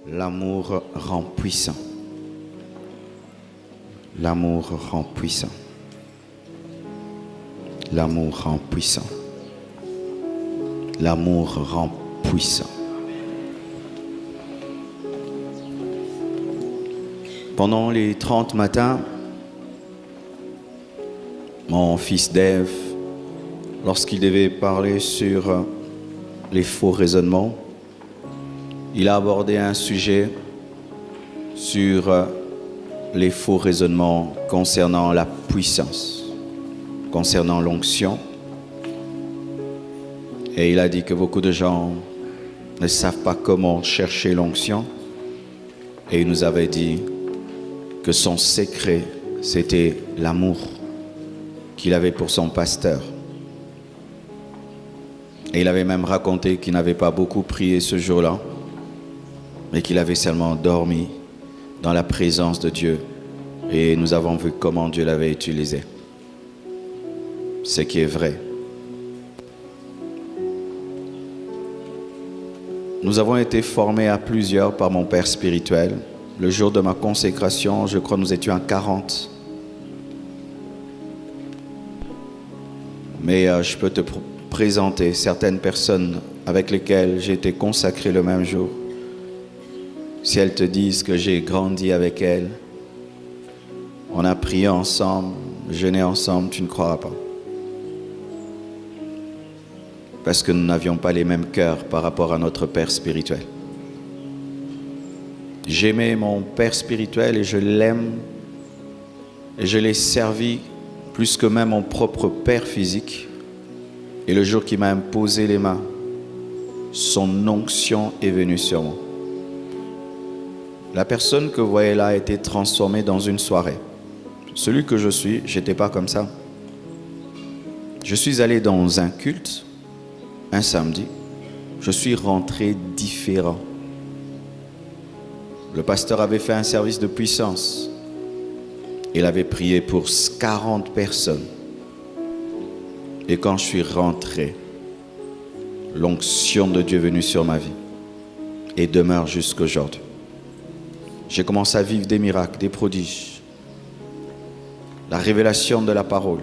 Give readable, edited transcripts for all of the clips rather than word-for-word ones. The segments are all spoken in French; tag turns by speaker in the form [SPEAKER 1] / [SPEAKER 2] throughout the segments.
[SPEAKER 1] L'amour rend puissant. L'amour rend puissant. L'amour rend puissant. L'amour rend puissant. Pendant les 30 matins, mon fils Dave, lorsqu'il devait parler sur les faux raisonnements, il a abordé un sujet sur les faux raisonnements concernant la puissance, concernant l'onction. Et il a dit que beaucoup de gens ne savent pas comment chercher l'onction. Et il nous avait dit que son secret, c'était l'amour qu'il avait pour son pasteur. Et il avait même raconté qu'il n'avait pas beaucoup prié ce jour-là, mais qu'il avait seulement dormi dans la présence de Dieu. Et nous avons vu comment Dieu l'avait utilisé. Ce qui est vrai. Nous avons été formés à plusieurs par mon père spirituel. Le jour de ma consécration, je crois que nous étions à 40. Mais je peux te présenter certaines personnes avec lesquelles j'ai été consacré le même jour. Si elles te disent que j'ai grandi avec elles, on a prié ensemble, jeûné ensemble, tu ne croiras pas. Parce que nous n'avions pas les mêmes cœurs par rapport à notre père spirituel. J'aimais mon père spirituel et je l'aime et je l'ai servi plus que même mon propre père physique. Et le jour qu'il m'a imposé les mains, son onction est venue sur moi. La personne que vous voyez là a été transformée dans une soirée. Celui que je suis, je n'étais pas comme ça. Je suis allé dans un culte, un samedi. Je suis rentré différent. Le pasteur avait fait un service de puissance. Il avait prié pour 40 personnes. Et quand je suis rentré, l'onction de Dieu est venue sur ma vie et demeure jusqu'aujourd'hui. J'ai commencé à vivre des miracles, des prodiges, la révélation de la parole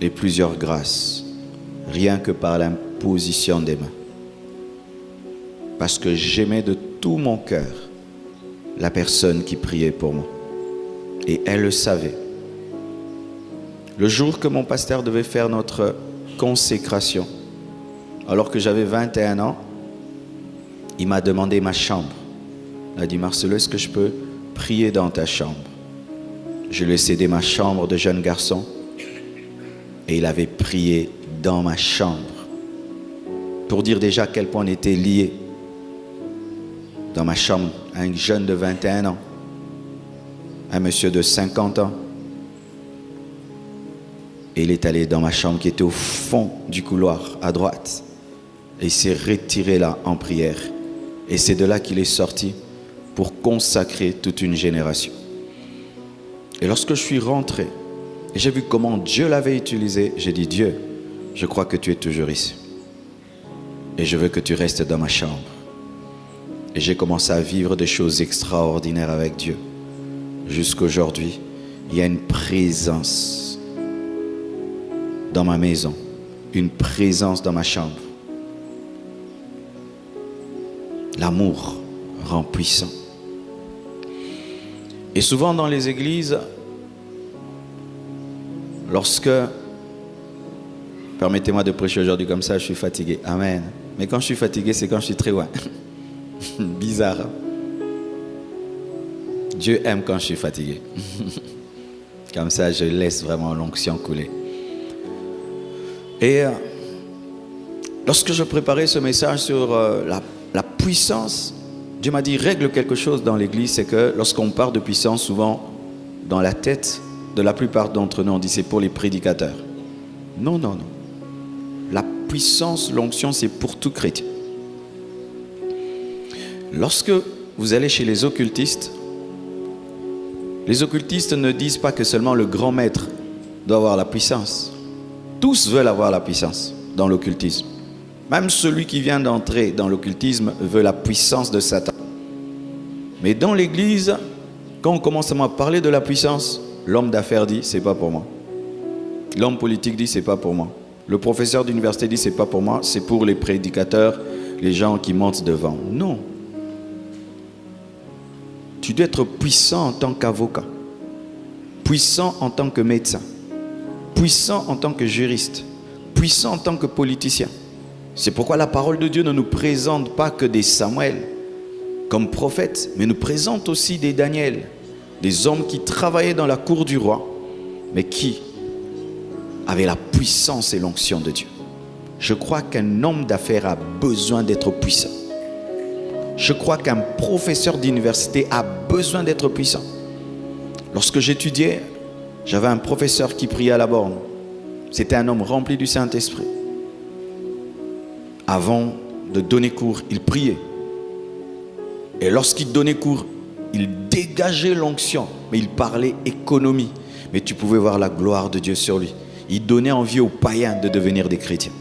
[SPEAKER 1] et plusieurs grâces, rien que par l'imposition des mains. Parce que j'aimais de tout mon cœur la personne qui priait pour moi. Et elle le savait. Le jour que mon pasteur devait faire notre consécration, alors que j'avais 21 ans, il m'a demandé ma chambre. Il a dit, Marcelo, est-ce que je peux prier dans ta chambre? Je lui ai cédé ma chambre de jeune garçon et il avait prié dans ma chambre pour dire déjà à quel point on était liés. Dans ma chambre, un jeune de 21 ans, un monsieur de 50 ans. Et il est allé dans ma chambre qui était au fond du couloir, à droite. Et il s'est retiré là en prière. Et c'est de là qu'il est sorti pour consacrer toute une génération. Et lorsque je suis rentré, et j'ai vu comment Dieu l'avait utilisé, j'ai dit, Dieu, je crois que tu es toujours ici. Et je veux que tu restes dans ma chambre. Et j'ai commencé à vivre des choses extraordinaires avec Dieu. Jusqu'aujourd'hui, il y a une présence dans ma maison, une présence dans ma chambre. L'amour rend puissant. Et souvent dans les églises, lorsque, permettez-moi de prêcher aujourd'hui comme ça, je suis fatigué. Amen. Mais quand je suis fatigué, c'est quand je suis très loin. Bizarre. Hein? Dieu aime quand je suis fatigué. Comme ça, je laisse vraiment l'onction couler. Et lorsque je préparais ce message sur la puissance, Dieu m'a dit, règle quelque chose dans l'église, c'est que lorsqu'on parle de puissance, souvent, dans la tête de la plupart d'entre nous, on dit c'est pour les prédicateurs. Non, non, non. La puissance, l'onction, c'est pour tout chrétien. Lorsque vous allez chez les occultistes ne disent pas que seulement le grand maître doit avoir la puissance. Tous veulent avoir la puissance dans l'occultisme. Même celui qui vient d'entrer dans l'occultisme veut la puissance de Satan. Mais dans l'église, quand on commence à me parler de la puissance, l'homme d'affaires dit, c'est pas pour moi. L'homme politique dit, c'est pas pour moi. Le professeur d'université dit, c'est pas pour moi, c'est pour les prédicateurs, les gens qui montent devant. Non. Tu dois être puissant en tant qu'avocat, puissant en tant que médecin, puissant en tant que juriste, puissant en tant que politicien. C'est pourquoi la parole de Dieu ne nous présente pas que des Samuel comme prophètes, mais nous présente aussi des Daniel, des hommes qui travaillaient dans la cour du roi, mais qui avaient la puissance et l'onction de Dieu. Je crois qu'un homme d'affaires a besoin d'être puissant. Je crois qu'un professeur d'université a besoin d'être puissant. Lorsque j'étudiais, j'avais un professeur qui priait à la borne. C'était un homme rempli du Saint-Esprit. Avant de donner cours, il priait. Et lorsqu'il donnait cours, il dégageait l'onction. Mais il parlait économie. Mais tu pouvais voir la gloire de Dieu sur lui. Il donnait envie aux païens de devenir des chrétiens.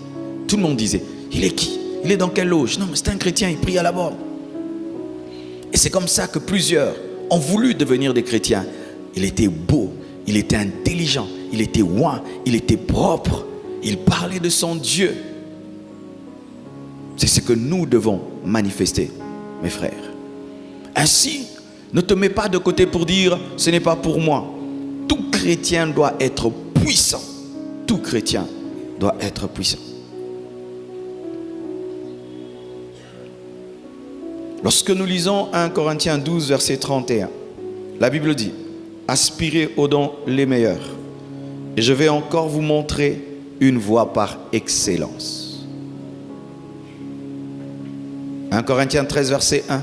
[SPEAKER 1] Tout le monde disait, il est qui? Il est dans quelle loge? Non, mais c'est un chrétien, il prie à la borne. Et c'est comme ça que plusieurs ont voulu devenir des chrétiens. Il était beau, il était intelligent, il était oint, il était propre. Il parlait de son Dieu. C'est ce que nous devons manifester, mes frères. Ainsi, ne te mets pas de côté pour dire, ce n'est pas pour moi. Tout chrétien doit être puissant. Tout chrétien doit être puissant. Lorsque nous lisons 1 Corinthiens 12, verset 31, la Bible dit, aspirez aux dons les meilleurs, et je vais encore vous montrer une voie par excellence. 1 Corinthiens 13, verset 1,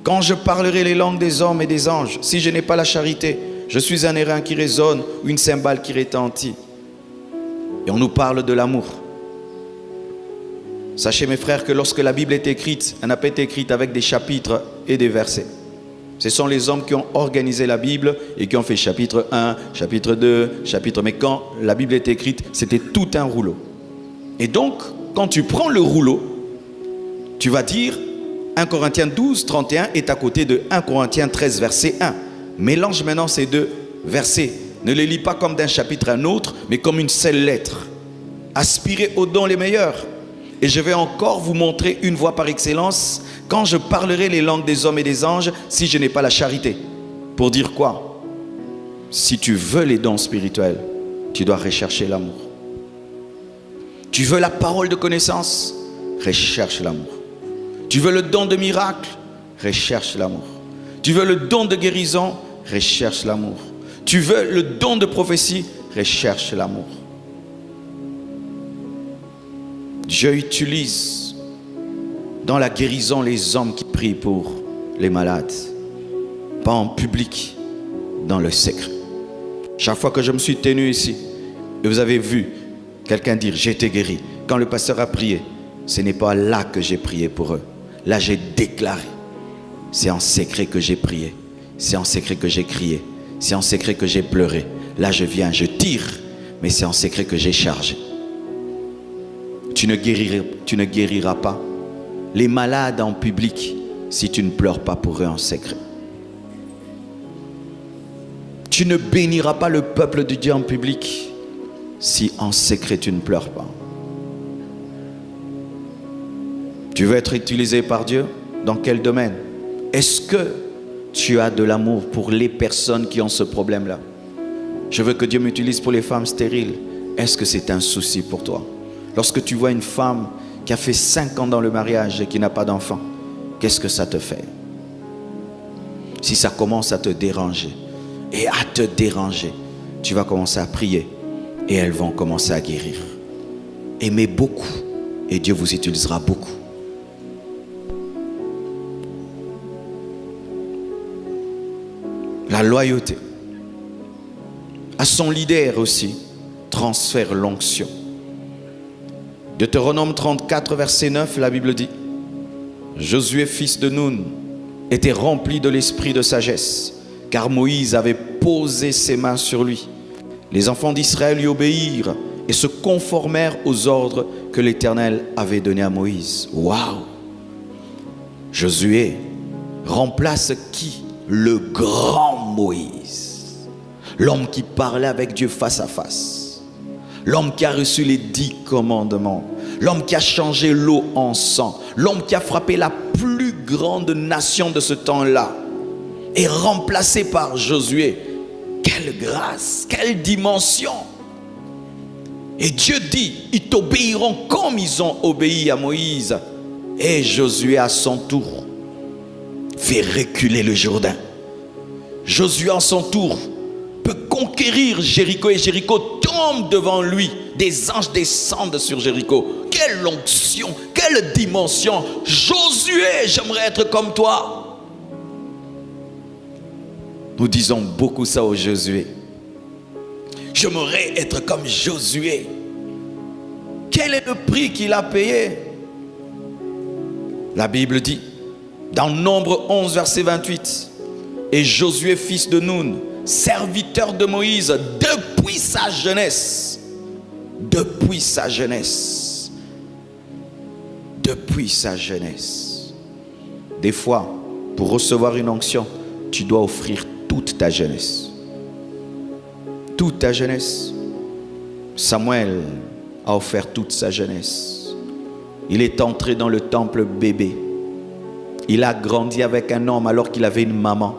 [SPEAKER 1] quand je parlerai les langues des hommes et des anges, si je n'ai pas la charité, je suis un airain qui résonne ou une cymbale qui retentit. Et on nous parle de l'amour. Sachez mes frères que lorsque la Bible est écrite, elle n'a pas été écrite avec des chapitres et des versets. Ce sont les hommes qui ont organisé la Bible et qui ont fait chapitre 1, chapitre 2, chapitre... Mais quand la Bible est écrite, c'était tout un rouleau. Et donc, quand tu prends le rouleau, tu vas dire 1 Corinthiens 12, 31 est à côté de 1 Corinthiens 13, verset 1. Mélange maintenant ces deux versets. Ne les lis pas comme d'un chapitre à un autre, mais comme une seule lettre. Aspirez aux dons les meilleurs. Et je vais encore vous montrer une voie par excellence quand je parlerai les langues des hommes et des anges si je n'ai pas la charité. Pour dire quoi? Si tu veux les dons spirituels, tu dois rechercher l'amour. Tu veux la parole de connaissance? Recherche l'amour. Tu veux le don de miracle? Recherche l'amour. Tu veux le don de guérison? Recherche l'amour. Tu veux le don de prophétie? Recherche l'amour. Dieu utilise dans la guérison les hommes qui prient pour les malades. Pas en public, dans le secret. Chaque fois que je me suis tenu ici, et vous avez vu quelqu'un dire, j'ai été guéri. Quand le pasteur a prié, ce n'est pas là que j'ai prié pour eux. Là, j'ai déclaré. C'est en secret que j'ai prié. C'est en secret que j'ai crié. C'est en secret que j'ai pleuré. Là, je viens, je tire, mais c'est en secret que j'ai chargé. Tu ne guériras pas les malades en public si tu ne pleures pas pour eux en secret. Tu ne béniras pas le peuple de Dieu en public si en secret tu ne pleures pas. Tu veux être utilisé par Dieu? Dans quel domaine? Est-ce que tu as de l'amour pour les personnes qui ont ce problème-là? Je veux que Dieu m'utilise pour les femmes stériles. Est-ce que c'est un souci pour toi? Lorsque tu vois une femme qui a fait 5 ans dans le mariage et qui n'a pas d'enfant, qu'est-ce que ça te fait? Si ça commence à te déranger, et à te déranger, tu vas commencer à prier et elles vont commencer à guérir. Aimez beaucoup et Dieu vous utilisera beaucoup. La loyauté à son leader aussi transfère l'onction. Deutéronome 34, verset 9, la Bible dit, Josué, fils de Nun, était rempli de l'esprit de sagesse, car Moïse avait posé ses mains sur lui. Les enfants d'Israël lui obéirent et se conformèrent aux ordres que l'Éternel avait donnés à Moïse. Waouh! Josué remplace qui? Le grand Moïse. L'homme qui parlait avec Dieu face à face. L'homme qui a reçu les 10 commandements. L'homme qui a changé l'eau en sang. L'homme qui a frappé la plus grande nation de ce temps-là. Est remplacé par Josué. Quelle grâce, quelle dimension! Et Dieu dit, ils t'obéiront comme ils ont obéi à Moïse. Et Josué à son tour fait reculer le Jourdain. Josué à son tour peut conquérir Jéricho et Jéricho tombe devant lui. Des anges descendent sur Jéricho. Quelle onction, quelle dimension! Josué, j'aimerais être comme toi. Nous disons beaucoup ça au Josué. J'aimerais être comme Josué. Quel est le prix qu'il a payé? La Bible dit, dans Nombre 11, verset 28, et Josué, fils de Nun, serviteur de Moïse, depuis sa jeunesse, depuis sa jeunesse, depuis sa jeunesse. Des fois, pour recevoir une onction, tu dois offrir toute ta jeunesse. Toute ta jeunesse. Samuel a offert toute sa jeunesse. Il est entré dans le temple bébé. Il a grandi avec un homme alors qu'il avait une maman.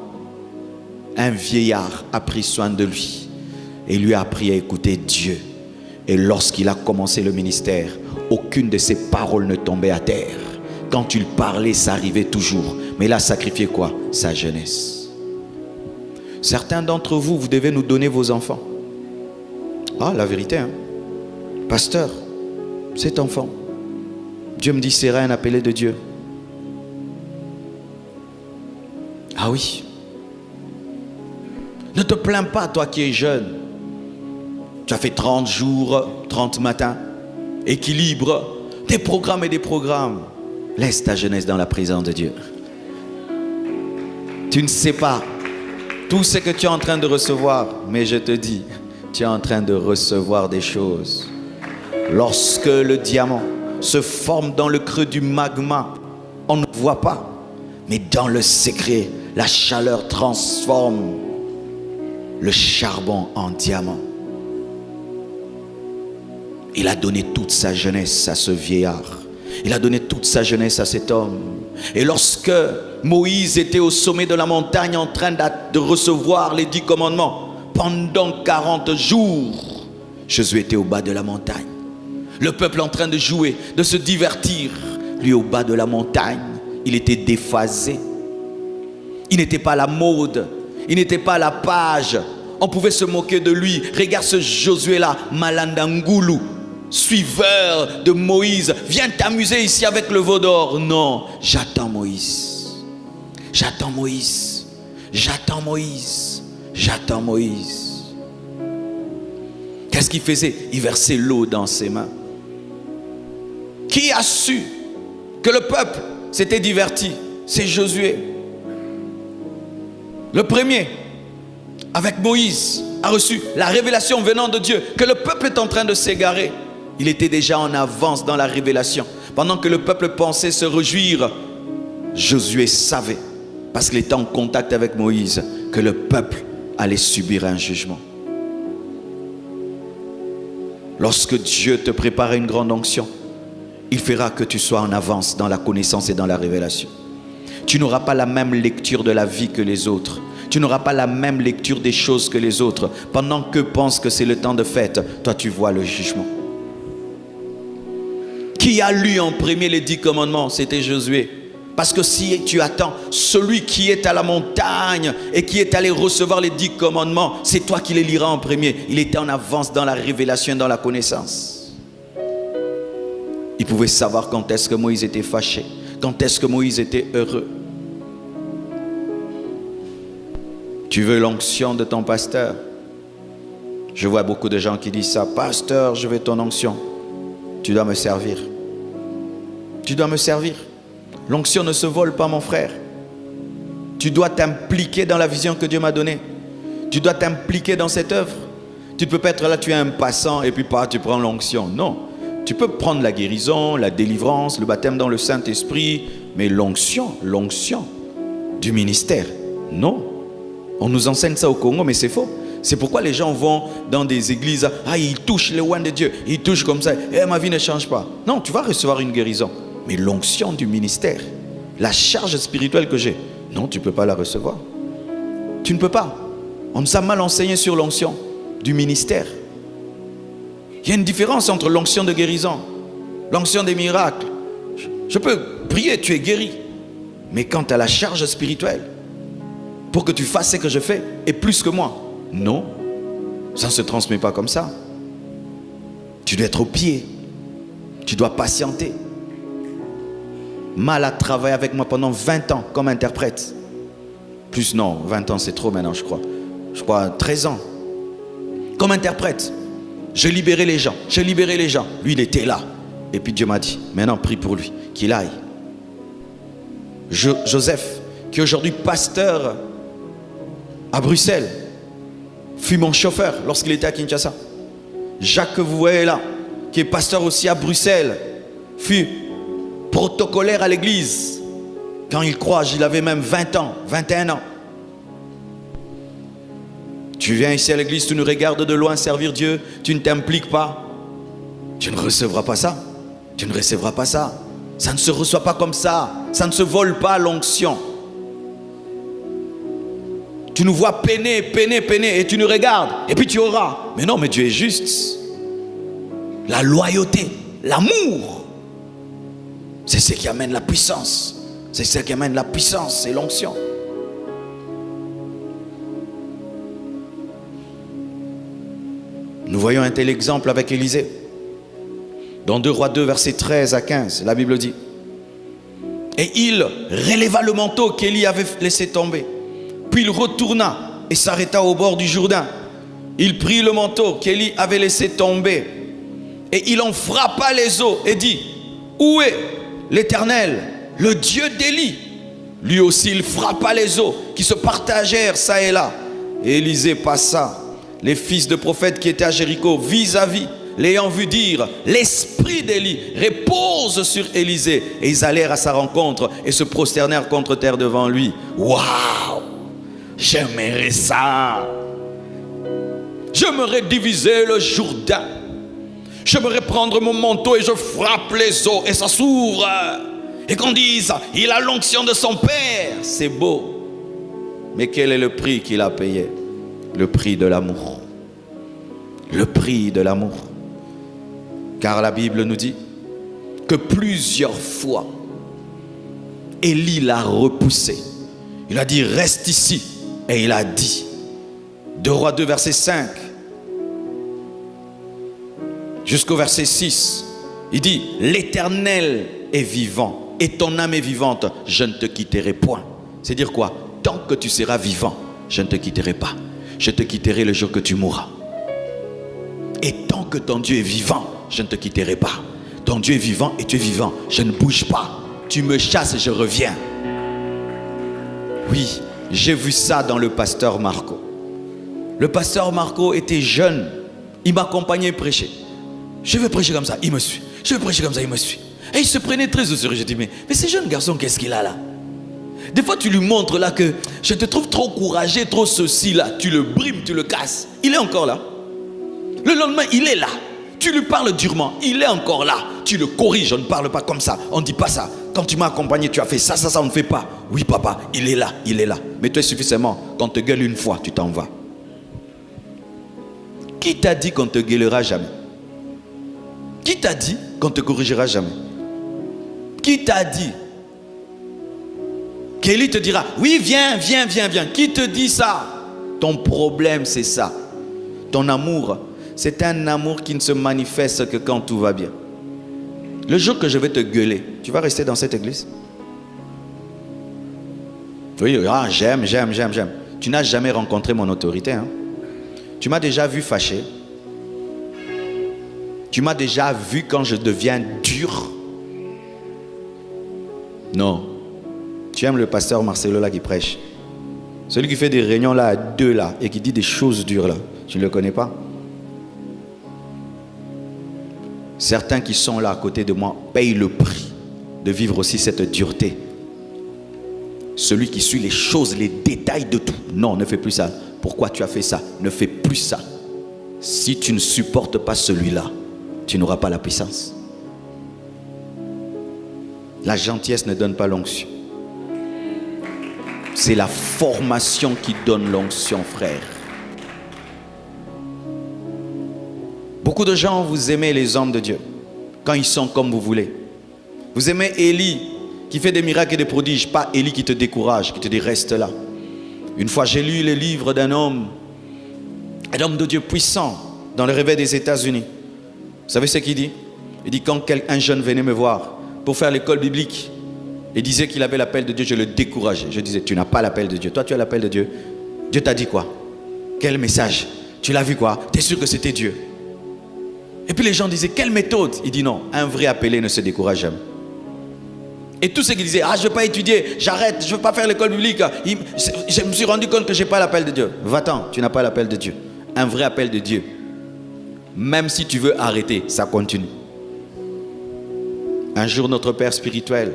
[SPEAKER 1] Un vieillard a pris soin de lui et lui a appris à écouter Dieu. Et lorsqu'il a commencé le ministère, aucune de ses paroles ne tombait à terre. Quand il parlait, ça arrivait toujours. Mais il a sacrifié quoi? Sa jeunesse. Certains d'entre vous, vous devez nous donner vos enfants. Ah, la vérité, hein? Pasteur, cet enfant, Dieu me dit, c'est un appelé de Dieu. Ah oui. Ne te plains pas, toi qui es jeune. Tu as fait 30 jours, 30 matins. Équilibre, des programmes et des programmes. Laisse ta jeunesse dans la présence de Dieu. Tu ne sais pas tout ce que tu es en train de recevoir, mais je te dis, tu es en train de recevoir des choses. Lorsque le diamant se forme dans le creux du magma, on ne voit pas, mais dans le secret, la chaleur transforme le charbon en diamant. Il a donné toute sa jeunesse à ce vieillard. Il a donné toute sa jeunesse à cet homme. Et lorsque Moïse était au sommet de la montagne en train de recevoir les 10 commandements, pendant 40 jours, Josué était au bas de la montagne. Le peuple en train de jouer, de se divertir. Lui au bas de la montagne, il était déphasé. Il n'était pas à la mode. Il n'était pas à la page. On pouvait se moquer de lui. Regarde ce Josué-là, Malandangulu, suiveur de Moïse. Viens t'amuser ici avec le veau d'or. Non, j'attends Moïse. J'attends Moïse. J'attends Moïse. J'attends Moïse. Qu'est-ce qu'il faisait? Il versait l'eau dans ses mains. Qui a su que le peuple s'était diverti? C'est Josué. Le premier, avec Moïse, a reçu la révélation venant de Dieu que le peuple est en train de s'égarer. Il était déjà en avance dans la révélation. Pendant que le peuple pensait se réjouir, Josué savait, parce qu'il était en contact avec Moïse, que le peuple allait subir un jugement. Lorsque Dieu te prépare une grande onction, il fera que tu sois en avance dans la connaissance et dans la révélation. Tu n'auras pas la même lecture de la vie que les autres. Tu n'auras pas la même lecture des choses que les autres. Pendant qu'eux pensent que c'est le temps de fête, toi tu vois le jugement. Qui a lu en premier les 10 commandements? C'était Josué. Parce que si tu attends, celui qui est à la montagne et qui est allé recevoir les 10 commandements, c'est toi qui les liras en premier. Il était en avance dans la révélation et dans la connaissance. Il pouvait savoir quand est-ce que Moïse était fâché, quand est-ce que Moïse était heureux. Tu veux l'onction de ton pasteur? Je vois beaucoup de gens qui disent ça. Pasteur, je veux ton onction. Tu dois me servir. Tu dois me servir. L'onction ne se vole pas, mon frère. Tu dois t'impliquer dans la vision que Dieu m'a donnée. Tu dois t'impliquer dans cette œuvre. Tu ne peux pas être là, tu es un passant et puis tu prends l'onction. Non. Tu peux prendre la guérison, la délivrance, le baptême dans le Saint-Esprit, mais l'onction, du ministère. Non. On nous enseigne ça au Congo, mais c'est faux. C'est pourquoi les gens vont dans des églises, ils touchent les oins de Dieu, ils touchent comme ça, et ma vie ne change pas. Non, tu vas recevoir une guérison. Mais l'onction du ministère, la charge spirituelle que j'ai, non, tu ne peux pas la recevoir. Tu ne peux pas. On nous a mal enseigné sur l'onction du ministère. Il y a une différence entre l'onction de guérison, l'onction des miracles. Je peux prier, tu es guéri. Mais quand tu as la charge spirituelle, pour que tu fasses ce que je fais, et plus que moi, non, ça ne se transmet pas comme ça. Tu dois être au pied. Tu dois patienter. Mal a travaillé avec moi pendant 20 ans comme interprète. Plus non, 20 ans c'est trop maintenant je crois. Je crois 13 ans. Comme interprète. Je libérais les gens. Lui il était là. Et puis Dieu m'a dit, maintenant prie pour lui, qu'il aille. Joseph, qui est aujourd'hui pasteur à Bruxelles, fut mon chauffeur lorsqu'il était à Kinshasa. Jacques que vous voyez là, qui est pasteur aussi à Bruxelles, fut protocolaire à l'église. Quand il croit, il avait même 20 ans, 21 ans. Tu viens ici à l'église, tu nous regardes de loin servir Dieu, tu ne t'impliques pas, tu ne recevras pas ça. Tu ne recevras pas ça. Ça ne se reçoit pas comme ça. Ça ne se vole pas l'onction. Tu nous vois peiner et tu nous regardes et puis tu auras. Mais non, mais Dieu est juste. La loyauté, l'amour, c'est ce qui amène la puissance. C'est ce qui amène la puissance, c'est l'onction. Nous voyons un tel exemple avec Élisée. Dans 2 Rois 2, versets 13 à 15, la Bible dit: et il releva le manteau qu'Élie avait laissé tomber. Puis il retourna et s'arrêta au bord du Jourdain. Il prit le manteau qu'Élie avait laissé tomber et il en frappa les eaux et dit: où est l'Éternel, le Dieu d'Élie? Lui aussi il frappa les eaux qui se partagèrent ça et là. Et Élisée passa. Les fils de prophètes qui étaient à Jéricho vis-à-vis, l'ayant vu dire: l'esprit d'Élie repose sur Élisée. Et ils allèrent à sa rencontre et se prosternèrent contre terre devant lui. Waouh! J'aimerais ça. J'aimerais diviser le Jourdain. J'aimerais prendre mon manteau et je frappe les eaux et ça s'ouvre. Et qu'on dise: il a l'onction de son père. C'est beau. Mais quel est le prix qu'il a payé? Le prix de l'amour. Le prix de l'amour. Car la Bible nous dit que plusieurs fois, Élie l'a repoussé. Il a dit: reste ici. Et il a dit, 2 Rois 2, verset 5, jusqu'au verset 6, il dit: l'Éternel est vivant et ton âme est vivante, je ne te quitterai point. C'est dire quoi? Tant que tu seras vivant, je ne te quitterai pas. Je te quitterai le jour que tu mourras. Et tant que ton Dieu est vivant, je ne te quitterai pas. Ton Dieu est vivant et tu es vivant. Je ne bouge pas. Tu me chasses et je reviens. Oui, j'ai vu ça dans le pasteur Marco. Le pasteur Marco était jeune. Il m'accompagnait prêcher. Je vais prêcher comme ça, il me suit. Je vais prêcher comme ça, il me suit. Et il se prenait très au sérieux. Je dis: mais ce jeune garçon, qu'est-ce qu'il a là? Des fois, tu lui montres là que je te trouve trop courageux, trop ceci là. Tu le brimes, tu le casses. Il est encore là. Le lendemain, il est là. Tu lui parles durement. Il est encore là. Tu le corriges. On ne parle pas comme ça. On ne dit pas ça. Quand tu m'as accompagné, tu as fait ça, on ne fait pas. Oui, papa, il est là, il est là. Mais toi, suffisamment. Quand on te gueule une fois, tu t'en vas. Qui t'a dit qu'on te gueulera jamais? Qui t'a dit qu'on te corrigera jamais? Qui t'a dit? Kelly te dira: oui, viens. Qui te dit ça? Ton problème, c'est ça. Ton amour, c'est un amour qui ne se manifeste que quand tout va bien. Le jour que je vais te gueuler, tu vas rester dans cette église? Oui, j'aime. Tu n'as jamais rencontré mon autorité. Hein? Tu m'as déjà vu fâché. Tu m'as déjà vu quand je deviens dur. Non. Tu aimes le pasteur Marcelo là qui prêche. Celui qui fait des réunions là à 2 là et qui dit des choses dures là. Tu ne le connais pas? Certains qui sont là à côté de moi payent le prix de vivre aussi cette dureté. Celui qui suit les choses, les détails de tout. Non, ne fais plus ça. Pourquoi tu as fait ça? Ne fais plus ça. Si tu ne supportes pas celui-là, tu n'auras pas la puissance. La gentillesse ne donne pas l'onction. C'est la formation qui donne l'onction, frère. Beaucoup de gens, vous aimez les hommes de Dieu quand ils sont comme vous voulez. Vous aimez Élie qui fait des miracles et des prodiges, pas Élie qui te décourage, qui te dit reste là. Une fois j'ai lu les livres d'un homme de Dieu puissant dans le réveil des États-Unis. Vous savez ce qu'il dit? Il dit quand un jeune venait me voir pour faire l'école biblique et disait qu'il avait l'appel de Dieu, je le décourageais. Je disais tu n'as pas l'appel de Dieu. Toi tu as l'appel de Dieu. Dieu t'a dit quoi? Quel message? Tu l'as vu quoi? Tu es sûr que c'était Dieu? Et puis les gens disaient quelle méthode? Il dit non, un vrai appelé ne se décourage jamais. Et tous ceux qui disaient ah je ne veux pas étudier, j'arrête, je ne veux pas faire l'école biblique, je me suis rendu compte que je n'ai pas l'appel de Dieu. Va-t'en, tu n'as pas l'appel de Dieu. Un vrai appel de Dieu, même si tu veux arrêter, ça continue. Un jour notre Père spirituel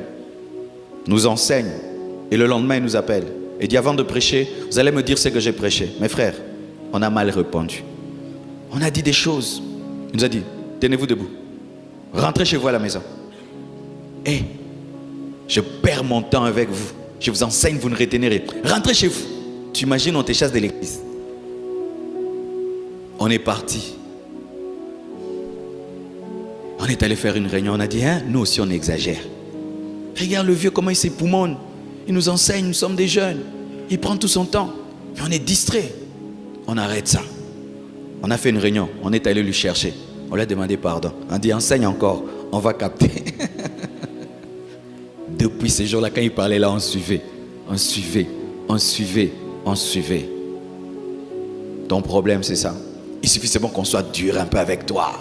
[SPEAKER 1] nous enseigne et le lendemain il nous appelle et dit avant de prêcher, vous allez me dire ce que j'ai prêché. Mes frères, on a mal répondu. On a dit des choses. Il nous a dit, tenez-vous debout. Rentrez chez vous à la maison. Et je perds mon temps avec vous. Je vous enseigne, vous ne retenez rien. Rentrez chez vous. Tu imagines, on te chasse de l'église. On est parti. On est allé faire une réunion. On a dit, hein, nous aussi on exagère. Regarde le vieux, comment il s'époumonne. Il nous enseigne, nous sommes des jeunes. Il prend tout son temps. Et on est distrait. On arrête ça. On a fait une réunion. On est allé lui chercher. On lui a demandé pardon. On dit, enseigne encore. On va capter. Depuis ces jours-là, quand il parlait là, on suivait. On suivait. On suivait. On suivait. Ton problème, c'est ça. Il suffit seulement qu'on soit dur un peu avec toi.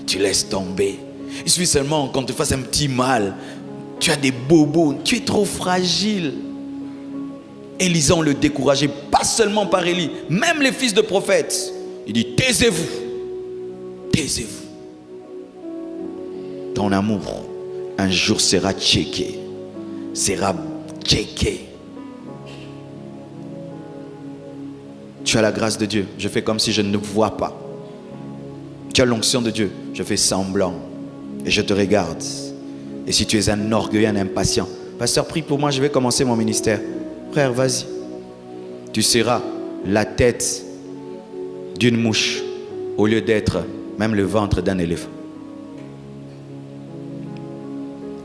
[SPEAKER 1] Tu laisses tomber. Il suffit seulement qu'on te fasse un petit mal. Tu as des bobos. Tu es trop fragile. Élisée, on le décourageait. Pas seulement par Élie. Même les fils de prophètes. Il dit, taisez-vous. Taisez-vous. Ton amour, un jour sera checké. Sera checké. Tu as la grâce de Dieu. Je fais comme si je ne vois pas. Tu as l'onction de Dieu. Je fais semblant. Et je te regarde. Et si tu es un orgueilleux, un impatient, pasteur, prie pour moi, je vais commencer mon ministère. Frère, vas-y. Tu seras la tête d'une mouche au lieu d'être même le ventre d'un éléphant.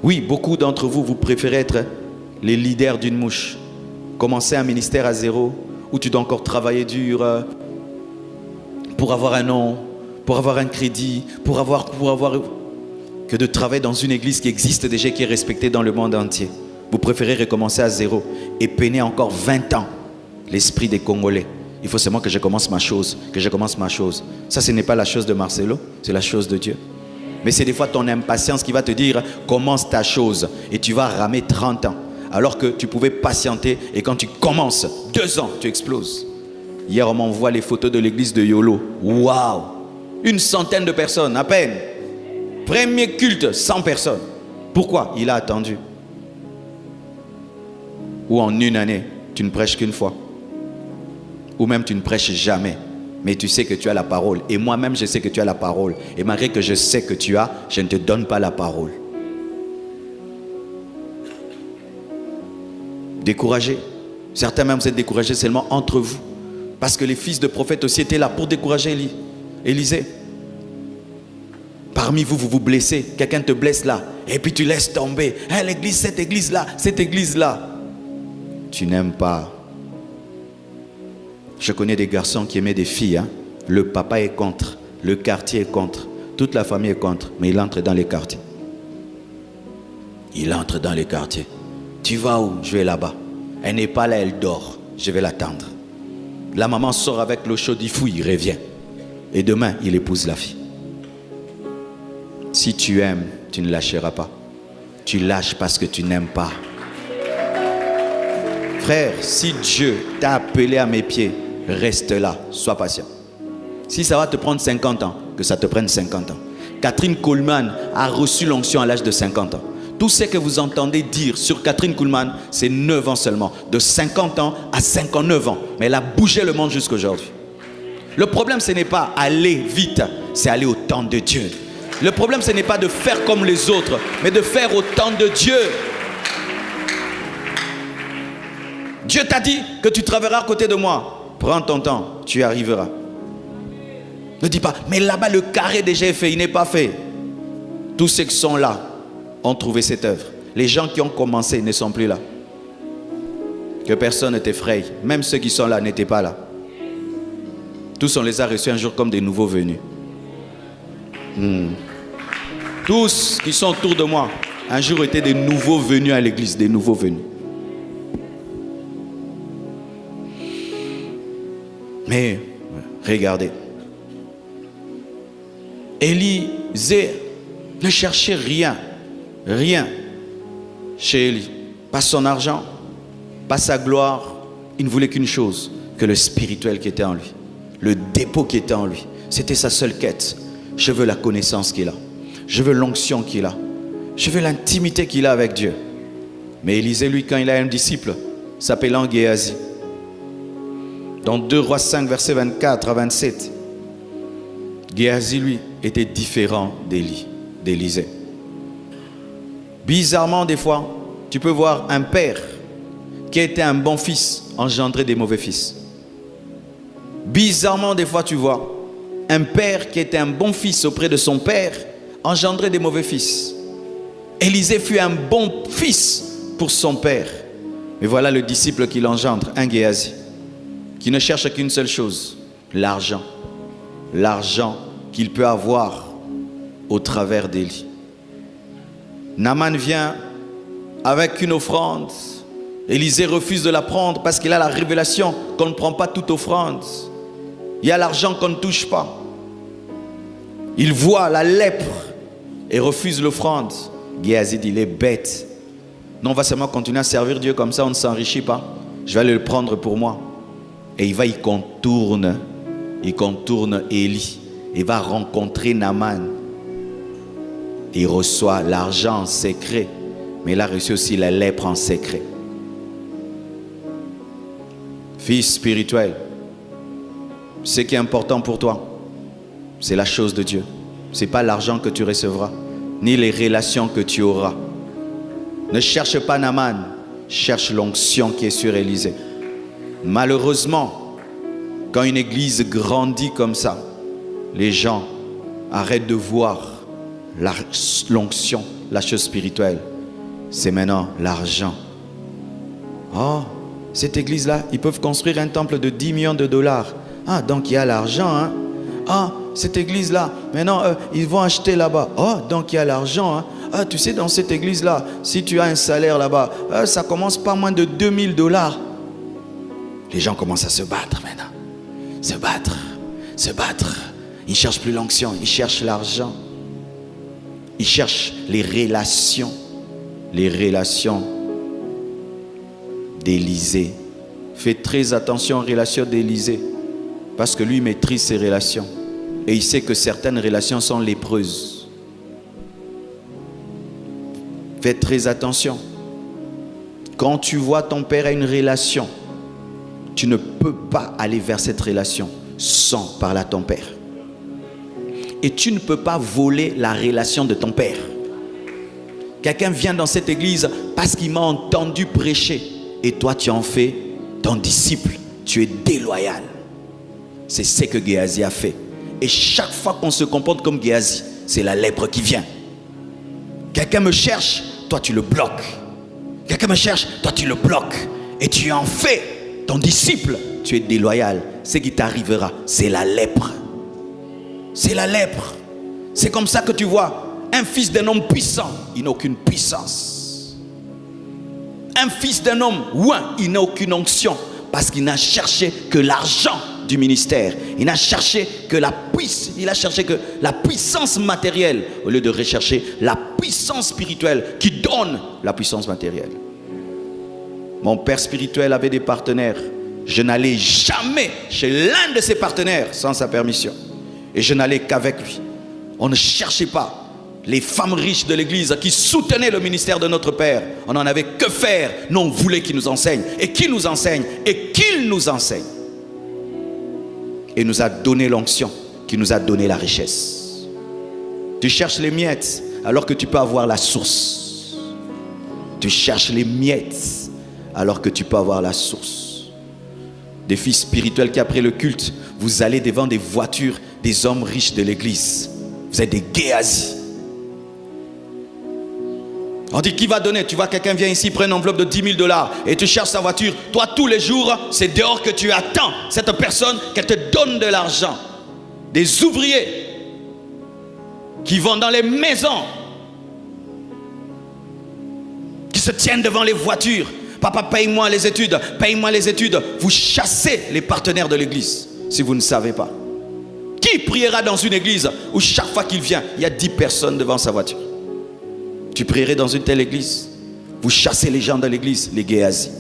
[SPEAKER 1] Oui, beaucoup d'entre vous, vous préférez être les leaders d'une mouche. Commencer un ministère à zéro où tu dois encore travailler dur pour avoir un nom, pour avoir un crédit, pour avoir que de travailler dans une église qui existe déjà, qui est respectée dans le monde entier. Vous préférez recommencer à zéro et peiner encore 20 ans l'esprit des Congolais. Il faut seulement que je commence ma chose, que je commence ma chose. Ça, ce n'est pas la chose de Marcelo, c'est la chose de Dieu. Mais c'est des fois ton impatience qui va te dire, commence ta chose. Et tu vas ramer 30 ans. Alors que tu pouvais patienter et quand tu commences, 2 ans, tu exploses. Hier, on m'envoie les photos de l'église de Yolo. Waouh! 100 de personnes, à peine. Premier culte, 100 personnes. Pourquoi? Il a attendu. Ou en une année, tu ne prêches qu'une fois. Ou même tu ne prêches jamais. Mais tu sais que tu as la parole. Et moi-même, je sais que tu as la parole. Et malgré que je sais que tu as, je ne te donne pas la parole. Découragé. Certains même vous êtes découragés seulement entre vous. Parce que les fils de prophètes aussi étaient là pour décourager Élisée. Parmi vous, vous vous blessez. Quelqu'un te blesse là. Et puis tu laisses tomber. Hey, l'église, cette église-là, cette église-là. Tu n'aimes pas. Je connais des garçons qui aimaient des filles. Hein. Le papa est contre. Le quartier est contre. Toute la famille est contre. Mais il entre dans les quartiers. Il entre dans les quartiers. Tu vas où? Je vais là-bas. Elle n'est pas là, elle dort. Je vais l'attendre. La maman sort avec l'eau chaude, il fouille, il revient. Et demain, il épouse la fille. Si tu aimes, tu ne lâcheras pas. Tu lâches parce que tu n'aimes pas. Frère, si Dieu t'a appelé à mes pieds, reste là, sois patient. Si ça va te prendre 50 ans, que ça te prenne 50 ans. Catherine Coleman a reçu l'onction à l'âge de 50 ans. Tout ce que vous entendez dire sur Catherine Kuhlman, c'est 9 ans seulement. De 50 ans à 59 ans. Mais elle a bougé le monde jusqu'à aujourd'hui. Le problème, ce n'est pas aller vite, c'est aller au temps de Dieu. Le problème, ce n'est pas de faire comme les autres, mais de faire au temps de Dieu. Dieu t'a dit que tu travailleras à côté de moi. Prends ton temps, tu y arriveras. Ne dis pas, mais là-bas le carré déjà est fait, il n'est pas fait. Tous ceux qui sont là ont trouvé cette œuvre. Les gens qui ont commencé ne sont plus là. Que personne ne t'effraie. Même ceux qui sont là n'étaient pas là. Tous on les a reçus un jour comme des nouveaux venus. Tous qui sont autour de moi, un jour étaient des nouveaux venus à l'église, des nouveaux venus. Mais regardez, Élisée ne cherchait rien chez Élie. Pas son argent, pas sa gloire. Il ne voulait qu'une chose, que le spirituel qui était en lui, le dépôt qui était en lui. C'était sa seule quête. Je veux la connaissance qu'il a. Je veux l'onction qu'il a. Je veux l'intimité qu'il a avec Dieu. Mais Élisée, lui, quand il a un disciple s'appelant Géasi, dans 2 Rois 5, versets 24 à 27, Géasi, lui, était différent d'Élisée. Bizarrement, des fois, tu peux voir un père qui était un bon fils engendrer des mauvais fils. Bizarrement, des fois, tu vois un père qui était un bon fils auprès de son père engendrer des mauvais fils. Élisée fut un bon fils pour son père. Mais voilà le disciple qu'il engendre, un Géasi, qui ne cherche qu'une seule chose, l'argent. L'argent qu'il peut avoir au travers d'Élie. Naaman vient avec une offrande. Élisée refuse de la prendre parce qu'il a la révélation qu'on ne prend pas toute offrande. Il y a l'argent qu'on ne touche pas. Il voit la lèpre et refuse l'offrande. Géasi dit, il est bête. Non, on va seulement continuer à servir Dieu comme ça, on ne s'enrichit pas. Je vais aller le prendre pour moi. Et il contourne Élie. Il va rencontrer Naaman. Il reçoit l'argent en secret, mais il a reçu aussi la lèpre en secret. Fils spirituel, ce qui est important pour toi, c'est la chose de Dieu. Ce n'est pas l'argent que tu recevras, ni les relations que tu auras. Ne cherche pas Naaman, cherche l'onction qui est sur Élisée. Malheureusement, quand une église grandit comme ça, les gens arrêtent de voir l'onction, la chose spirituelle. C'est maintenant l'argent. Oh, cette église-là, ils peuvent construire un temple de 10 millions de dollars. Ah, donc il y a l'argent, hein? Ah, cette église-là, maintenant, ils vont acheter là-bas. Oh, donc il y a l'argent, hein? Ah, tu sais, dans cette église-là, si tu as un salaire là-bas, ça commence pas moins de 2000 dollars. Les gens commencent à se battre maintenant. Se battre. Ils ne cherchent plus l'onction, ils cherchent l'argent. Ils cherchent les relations d'Élisée. Fais très attention aux relations d'Élisée, parce que lui maîtrise ses relations. Et il sait que certaines relations sont lépreuses. Fais très attention. Quand tu vois ton père a une relation, tu ne peux pas aller vers cette relation sans parler à ton père. Et tu ne peux pas voler la relation de ton père. Quelqu'un vient dans cette église parce qu'il m'a entendu prêcher. Et toi, tu en fais ton disciple. Tu es déloyal. C'est ce que Géasi a fait. Et chaque fois qu'on se comporte comme Géasi, c'est la lèpre qui vient. Quelqu'un me cherche, toi tu le bloques. Quelqu'un me cherche, toi tu le bloques. Et tu en fais ton disciple. Tu es déloyal. Ce qui t'arrivera, c'est la lèpre. C'est la lèpre. C'est comme ça que tu vois un fils d'un homme puissant, il n'a aucune puissance. Un fils d'un homme ouin, il n'a aucune onction, parce qu'il n'a cherché que l'argent du ministère. Il n'a cherché que la puissance matérielle, au lieu de rechercher la puissance spirituelle qui donne la puissance matérielle. Mon père spirituel avait des partenaires. Je n'allais jamais chez l'un de ses partenaires sans sa permission. Et je n'allais qu'avec lui. On ne cherchait pas les femmes riches de l'église qui soutenaient le ministère de notre Père, on n'en avait que faire. Nous, on voulait qu'il nous enseigne. Et qu'il nous enseigne. Et qu'il nous enseigne. Et nous a donné l'onction, qui nous a donné la richesse. Tu cherches les miettes alors que tu peux avoir la source. Tu cherches les miettes alors que tu peux avoir la source. Des filles spirituelles qui après le culte, vous allez devant des voitures des hommes riches de l'église. Vous êtes des Géasi. On dit qui va donner? Tu vois quelqu'un vient ici, prend une enveloppe de 10 000 $ et tu cherches sa voiture. Toi tous les jours, c'est dehors que tu attends cette personne qu'elle te donne de l'argent. Des ouvriers qui vont dans les maisons, qui se tiennent devant les voitures. Papa, paye-moi les études, paye-moi les études. Vous chassez les partenaires de l'église si vous ne savez pas. Qui priera dans une église où chaque fois qu'il vient, il y a 10 personnes devant sa voiture? Tu prierais dans une telle église? Vous chassez les gens de l'église, les Géasi.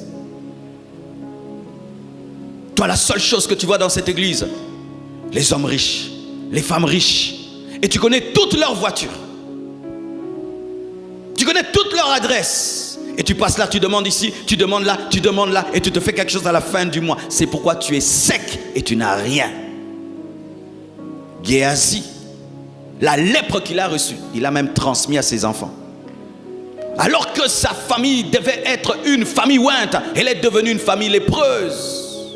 [SPEAKER 1] Toi, la seule chose que tu vois dans cette église, les hommes riches, les femmes riches, et tu connais toutes leurs voitures. Tu connais toutes leurs adresses. Et tu passes là, tu demandes ici, tu demandes là, et tu te fais quelque chose à la fin du mois. C'est pourquoi tu es sec et tu n'as rien. Géasi, la lèpre qu'il a reçue, il a même transmis à ses enfants. Alors que sa famille devait être une famille ointe, elle est devenue une famille lépreuse.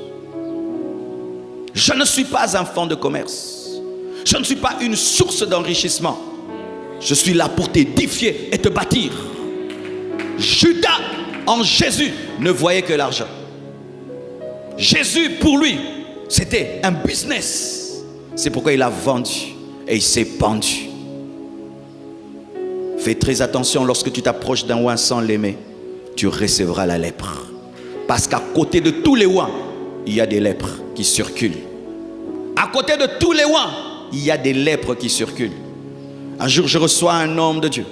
[SPEAKER 1] Je ne suis pas un fonds de commerce. Je ne suis pas une source d'enrichissement. Je suis là pour t'édifier et te bâtir. Judas, en Jésus, ne voyait que l'argent. Jésus, pour lui, c'était un business. C'est pourquoi il a vendu et il s'est pendu. Fais très attention lorsque tu t'approches d'un oint sans l'aimer, tu recevras la lèpre. Parce qu'à côté de tous les oints, il y a des lèpres qui circulent. À côté de tous les oints, il y a des lèpres qui circulent. Un jour, je reçois un homme de Dieu.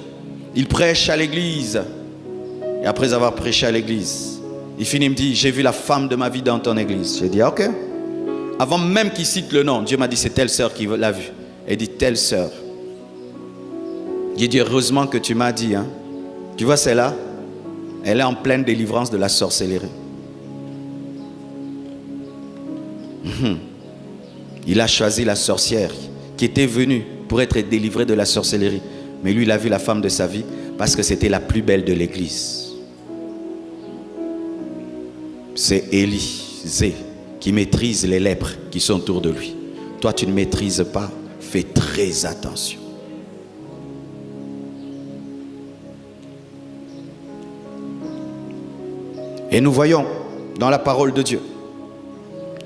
[SPEAKER 1] Il prêche à l'église. Et après avoir prêché à l'église, il finit, il me dit, j'ai vu la femme de ma vie dans ton église. J'ai dit, ok. Avant même qu'il cite le nom, Dieu m'a dit, c'est telle sœur qui l'a vue. Il dit, telle sœur. J'ai dit, heureusement que tu m'as dit, hein. Tu vois celle-là, elle est en pleine délivrance de la sorcellerie. Il a choisi la sorcière qui était venue pour être délivrée de la sorcellerie. Mais lui, il a vu la femme de sa vie parce que c'était la plus belle de l'église. C'est Élisée qui maîtrise les lèpres qui sont autour de lui. Toi, tu ne maîtrises pas. Fais très attention. Et nous voyons dans la parole de Dieu,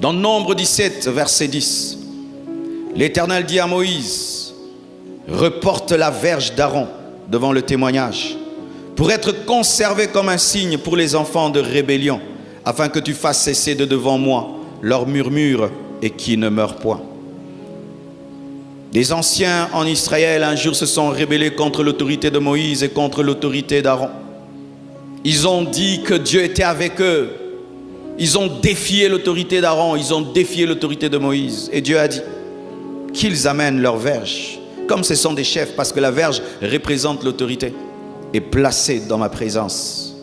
[SPEAKER 1] dans Nombre 17, verset 10, l'Éternel dit à Moïse, reporte la verge d'Aaron devant le témoignage, pour être conservé comme un signe pour les enfants de rébellion, afin que tu fasses cesser de devant moi leurs murmures et qui ne meurent point. Des anciens en Israël un jour se sont rebellés contre l'autorité de Moïse et contre l'autorité d'Aaron. Ils ont dit que Dieu était avec eux. Ils ont défié l'autorité d'Aaron, ils ont défié l'autorité de Moïse. Et Dieu a dit qu'ils amènent leur verge, comme ce sont des chefs, parce que la verge représente l'autorité, est placée dans ma présence.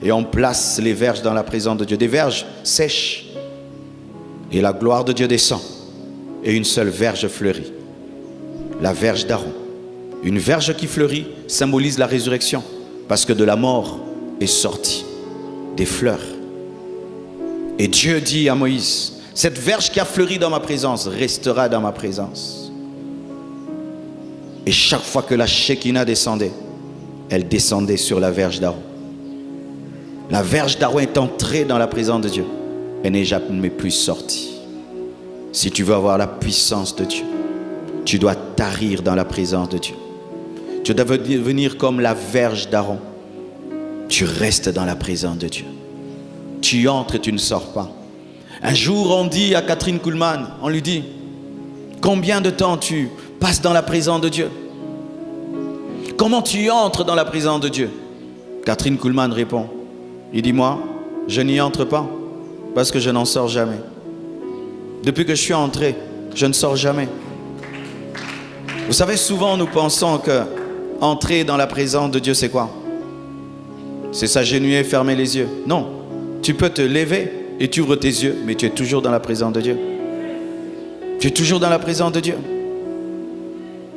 [SPEAKER 1] Et on place les verges dans la présence de Dieu. Des verges sèches. Et la gloire de Dieu descend. Et une seule verge fleurit. La verge d'Aaron. Une verge qui fleurit symbolise la résurrection, parce que de la mort est sorti des fleurs. Et Dieu dit à Moïse, cette verge qui a fleuri dans ma présence restera dans ma présence. Et chaque fois que la Shekinah descendait, elle descendait sur la verge d'Aaron. La verge d'Aaron est entrée dans la présence de Dieu. Elle n'est jamais plus sortie. Si tu veux avoir la puissance de Dieu, tu dois tarir dans la présence de Dieu. Tu dois devenir comme la verge d'Aaron. Tu restes dans la présence de Dieu. Tu entres et tu ne sors pas. Un jour, on dit à Catherine Kuhlman, on lui dit, combien de temps tu passes dans la présence de Dieu? Comment tu entres dans la présence de Dieu? Catherine Kuhlman répond, il dit, moi, je n'y entre pas parce que je n'en sors jamais. Depuis que je suis entré, je ne sors jamais. Vous savez, souvent nous pensons que Entrer dans la présence de Dieu, c'est quoi? C'est s'agenouiller, fermer les yeux. Non. Tu peux te lever et tu ouvres tes yeux, mais tu es toujours dans la présence de Dieu. Tu es toujours dans la présence de Dieu.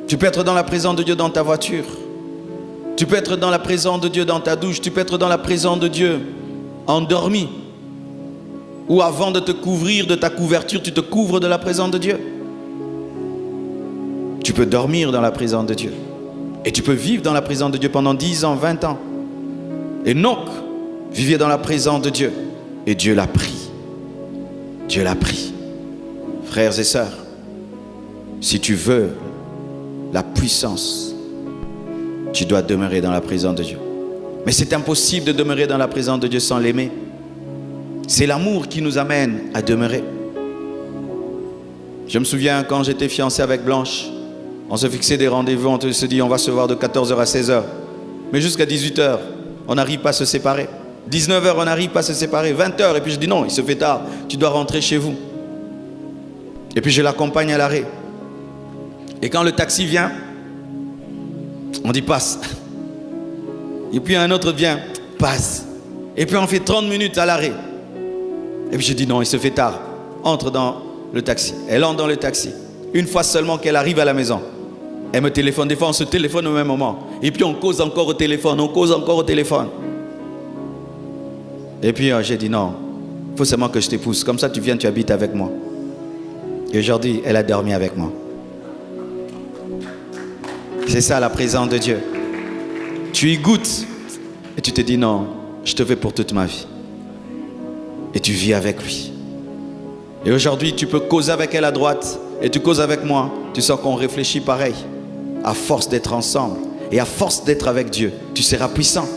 [SPEAKER 1] Tu peux être dans la présence de Dieu dans ta voiture. Tu peux être dans la présence de Dieu dans ta douche. Tu peux être dans la présence de Dieu endormi. Ou avant de te couvrir de ta couverture, tu te couvres de la présence de Dieu. Tu peux dormir dans la présence de Dieu. Et tu peux vivre dans la présence de Dieu pendant 10 ans, 20 ans. Enoch vivait dans la présence de Dieu. Et Dieu l'a pris. Dieu l'a pris. Frères et sœurs, si tu veux la puissance, tu dois demeurer dans la présence de Dieu. Mais c'est impossible de demeurer dans la présence de Dieu sans l'aimer. C'est l'amour qui nous amène à demeurer. Je me souviens quand j'étais fiancé avec Blanche, on se fixait des rendez-vous, on se dit on va se voir de 14h à 16h. Mais jusqu'à 18h, on n'arrive pas à se séparer. 19h, on n'arrive pas à se séparer. 20h, et puis je dis non, il se fait tard, tu dois rentrer chez vous. Et puis je l'accompagne à l'arrêt. Et quand le taxi vient, on dit passe. Et puis un autre vient, passe. Et puis on fait 30 minutes à l'arrêt. Et puis je dis non, il se fait tard. Entre dans le taxi. Elle entre dans le taxi. Une fois seulement qu'elle arrive à la maison, elle me téléphone. Des fois on se téléphone au même moment. Et puis on cause encore au téléphone, on cause encore au téléphone. Et puis j'ai dit non, il faut seulement que je t'épouse. Comme ça tu viens, tu habites avec moi. Et aujourd'hui, elle a dormi avec moi. C'est ça la présence de Dieu. Tu y goûtes et tu te dis non, je te veux pour toute ma vie. Et tu vis avec lui. Et aujourd'hui, tu peux causer avec elle à droite et tu causes avec moi. Tu sens qu'on réfléchit pareil. À force d'être ensemble et à force d'être avec Dieu, tu seras puissant.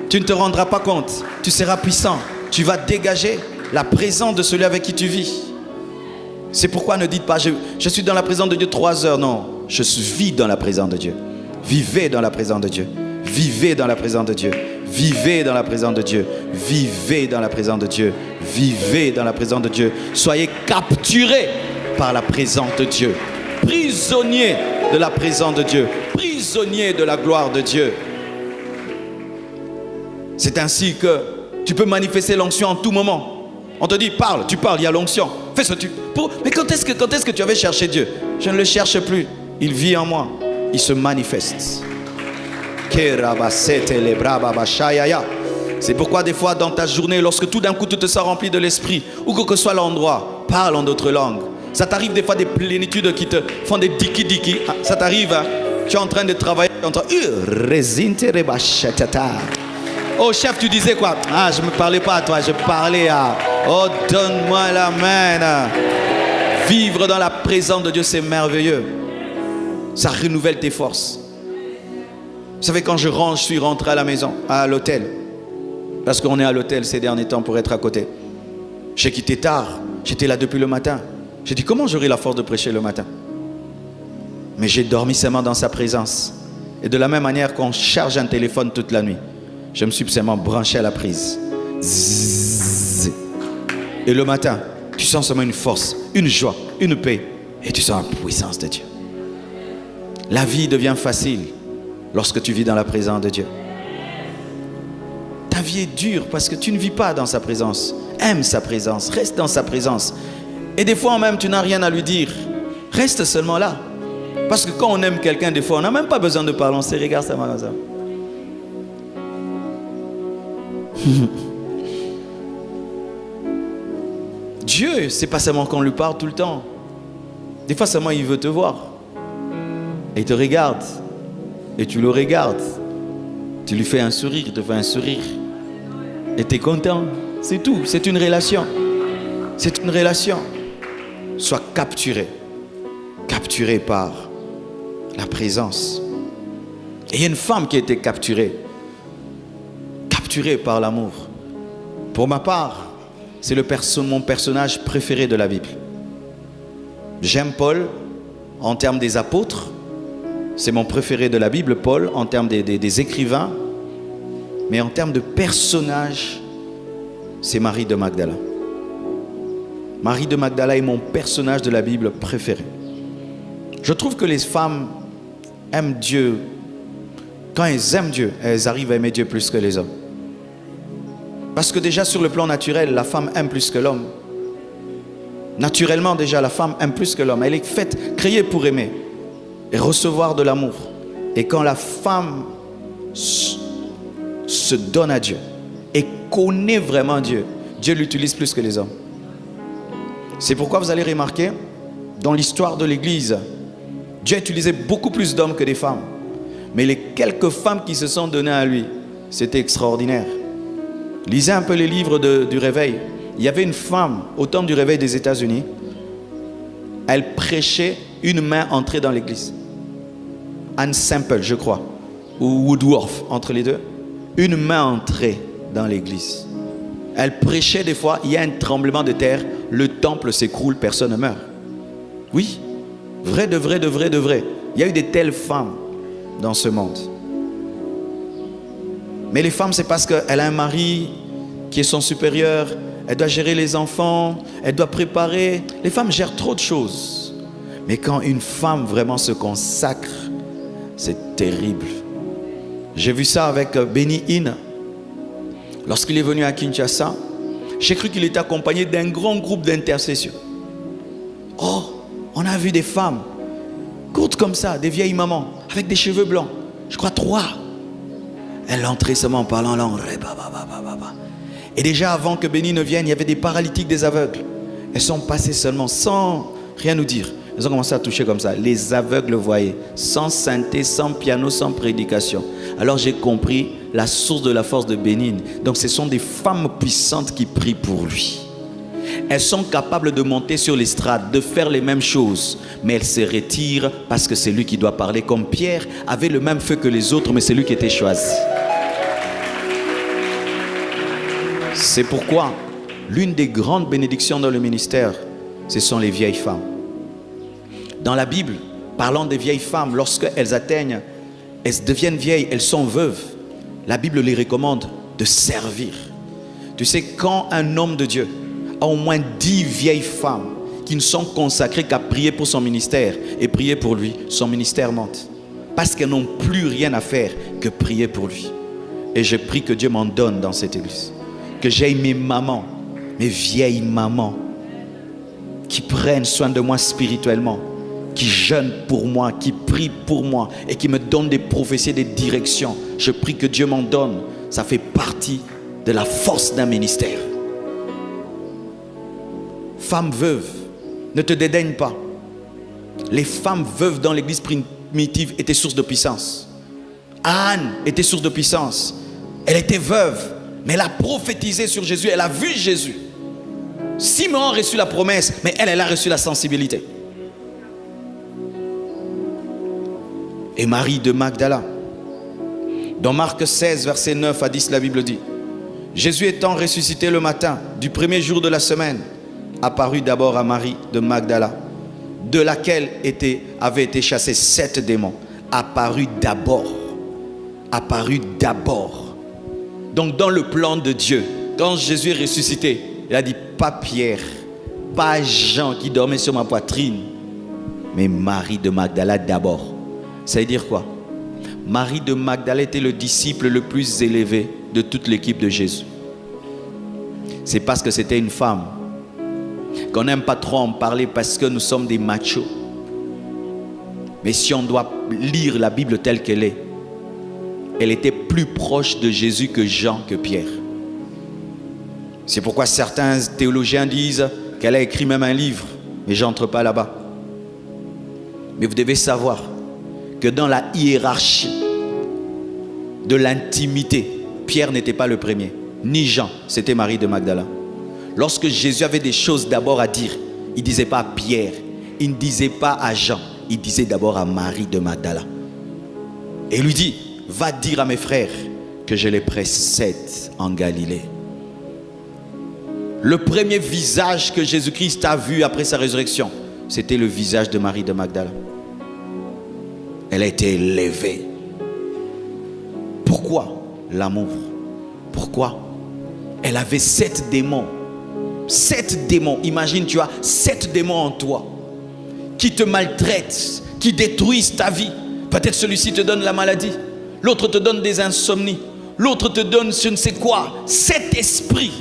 [SPEAKER 1] Tu ne te rendras pas compte. Tu seras puissant. Tu vas dégager la présence de celui avec qui tu vis. C'est pourquoi ne dites pas je suis dans la présence de Dieu 3 heures. Non, je vis dans la présence de Dieu. Vivez dans la présence de Dieu. Vivez dans la présence de Dieu. Vivez dans la présence de Dieu. Vivez dans la présence de Dieu. Vivez dans la présence de Dieu. Soyez capturés par la présence de Dieu. Prisonniers de la présence de Dieu. Prisonniers de la gloire de Dieu. C'est ainsi que tu peux manifester l'onction en tout moment. On te dit parle, tu parles, il y a l'onction. Fais ce que tu... Mais quand est-ce que tu avais cherché Dieu? Je ne le cherche plus. Il vit en moi. Il se manifeste. C'est pourquoi des fois dans ta journée, lorsque tout d'un coup tu te sens rempli de l'esprit, ou quel que soit l'endroit, parle en d'autres langues. Ça t'arrive des fois des plénitudes qui te font des diki-diki. Ça t'arrive, hein? Tu es en train de travailler, tu entends... Oh chef, tu disais quoi? Ah, je ne me parlais pas à toi, je parlais à... Oh, donne-moi la main. Vivre dans la présence de Dieu, c'est merveilleux. Ça renouvelle tes forces. Vous savez, quand je suis rentré à la maison, à l'hôtel, parce qu'on est à l'hôtel ces derniers temps pour être à côté. J'ai quitté tard, j'étais là depuis le matin. J'ai dit, comment j'aurai la force de prêcher le matin? Mais j'ai dormi seulement dans sa présence. Et de la même manière qu'on charge un téléphone toute la nuit, je me suis seulement branché à la prise. Zzzz. Et le matin, tu sens seulement une force, une joie, une paix. Et tu sens la puissance de Dieu. La vie devient facile lorsque tu vis dans la présence de Dieu. Ta vie est dure parce que tu ne vis pas dans sa présence. Aime sa présence, reste dans sa présence. Et des fois même, tu n'as rien à lui dire. Reste seulement là. Parce que quand on aime quelqu'un, des fois, on n'a même pas besoin de parler. On se regarde ça comme ça. Dieu, c'est pas seulement qu'on lui parle tout le temps. Des fois seulement il veut te voir. Et il te regarde. Et tu le regardes. Tu lui fais un sourire, il te fait un sourire. Et tu es content. C'est tout. C'est une relation. C'est une relation. Sois capturé. Capturé par la présence. Et il y a une femme qui a été capturée. Capturée par l'amour. Pour ma part, c'est mon personnage préféré de la Bible. J'aime Paul en termes des apôtres. C'est mon préféré de la Bible, Paul, en termes des écrivains. Mais en termes de personnage, c'est Marie de Magdala. Marie de Magdala est mon personnage de la Bible préféré. Je trouve que les femmes aiment Dieu Quand elles aiment Dieu, elles arrivent à aimer Dieu plus que les hommes. Parce que déjà sur le plan naturel, la femme aime plus que l'homme. Naturellement déjà, la femme aime plus que l'homme. Elle est faite, créée pour aimer et recevoir de l'amour. Et quand la femme se donne à Dieu et connaît vraiment Dieu, Dieu l'utilise plus que les hommes. C'est pourquoi vous allez remarquer, dans l'histoire de l'Église, Dieu a utilisé beaucoup plus d'hommes que des femmes. Mais les quelques femmes qui se sont données à lui, c'était extraordinaire. Lisez un peu les livres du réveil. Il y avait une femme au temps du réveil des États-Unis. Elle prêchait, une main entrée dans l'église. Anne Semple, je crois, ou Woodworth, entre les deux. Une main entrée dans l'église. Elle prêchait des fois, il y a un tremblement de terre, le temple s'écroule, personne ne meurt. Oui, vrai de vrai, de vrai, de vrai. Il y a eu de telles femmes dans ce monde. Mais les femmes, c'est parce qu'elle a un mari qui est son supérieur, elle doit gérer les enfants, elle doit préparer. Les femmes gèrent trop de choses. Mais quand une femme vraiment se consacre, c'est terrible. J'ai vu ça avec Benny Hinn. Lorsqu'il est venu à Kinshasa, j'ai cru qu'il était accompagné d'un grand groupe d'intercession. Oh, on a vu des femmes courtes comme ça, des vieilles mamans, avec des cheveux blancs. Je crois 3. Elle entrait seulement en parlant langue. Et déjà avant que Benny ne vienne, il y avait des paralytiques, des aveugles. Elles sont passées seulement sans rien nous dire. Elles ont commencé à toucher comme ça. Les aveugles voyaient, sans synthé, sans piano, sans prédication. Alors j'ai compris la source de la force de Benny. Donc ce sont des femmes puissantes qui prient pour lui. Elles sont capables de monter sur l'estrade, de faire les mêmes choses. Mais elles se retirent parce que c'est lui qui doit parler. Comme Pierre avait le même feu que les autres, mais c'est lui qui était choisi. C'est pourquoi l'une des grandes bénédictions dans le ministère, ce sont les vieilles femmes. Dans la Bible, parlant des vieilles femmes, lorsqu'elles atteignent, elles deviennent vieilles, elles sont veuves, la Bible les recommande de servir. Tu sais, quand un homme de Dieu a au moins 10 vieilles femmes qui ne sont consacrées qu'à prier pour son ministère et prier pour lui, son ministère monte. Parce qu'elles n'ont plus rien à faire que prier pour lui. Et je prie que Dieu m'en donne dans cette église. Que j'aie mes mamans, mes vieilles mamans, qui prennent soin de moi spirituellement, qui jeûnent pour moi, qui prient pour moi et qui me donnent des prophéties, des directions. Je prie que Dieu m'en donne. Ça fait partie de la force d'un ministère. Femme veuve, ne te dédaigne pas. Les femmes veuves dans l'église primitive étaient source de puissance. Anne était source de puissance. Elle était veuve, mais elle a prophétisé sur Jésus, elle a vu Jésus. Simon a reçu la promesse, mais elle a reçu la sensibilité. Et Marie de Magdala. Dans Marc 16, verset 9 à 10, la Bible dit: Jésus étant ressuscité le matin du premier jour de la semaine, apparut d'abord à Marie de Magdala, de laquelle avaient été chassés 7 démons. Apparut d'abord. Apparut d'abord. Donc dans le plan de Dieu, quand Jésus est ressuscité, il a dit pas Pierre, pas Jean qui dormait sur ma poitrine, mais Marie de Magdala d'abord. Ça veut dire quoi? Marie de Magdala était le disciple le plus élevé de toute l'équipe de Jésus. C'est parce que c'était une femme qu'on n'aime pas trop en parler parce que nous sommes des machos. Mais si on doit lire la Bible telle qu'elle est, elle était plus proche de Jésus que Jean, que Pierre. C'est pourquoi certains théologiens disent qu'elle a écrit même un livre, mais j'entre pas là-bas. Mais vous devez savoir que dans la hiérarchie de l'intimité, Pierre n'était pas le premier, ni Jean, c'était Marie de Magdala. Lorsque Jésus avait des choses d'abord à dire, il ne disait pas à Pierre, il ne disait pas à Jean, il disait d'abord à Marie de Magdala. Et il lui dit: va dire à mes frères que je les précède en Galilée. Le premier visage que Jésus-Christ a vu après sa résurrection, c'était le visage de Marie de Magdala. Elle a été élevée. Pourquoi? L'amour. Pourquoi? Elle avait 7 démons. 7 démons. Imagine, tu as 7 démons en toi qui te maltraitent, qui détruisent ta vie. Peut-être celui-ci te donne la maladie. l'autre te donne des insomnies, l'autre te donne je ne sais quoi. 7 esprits.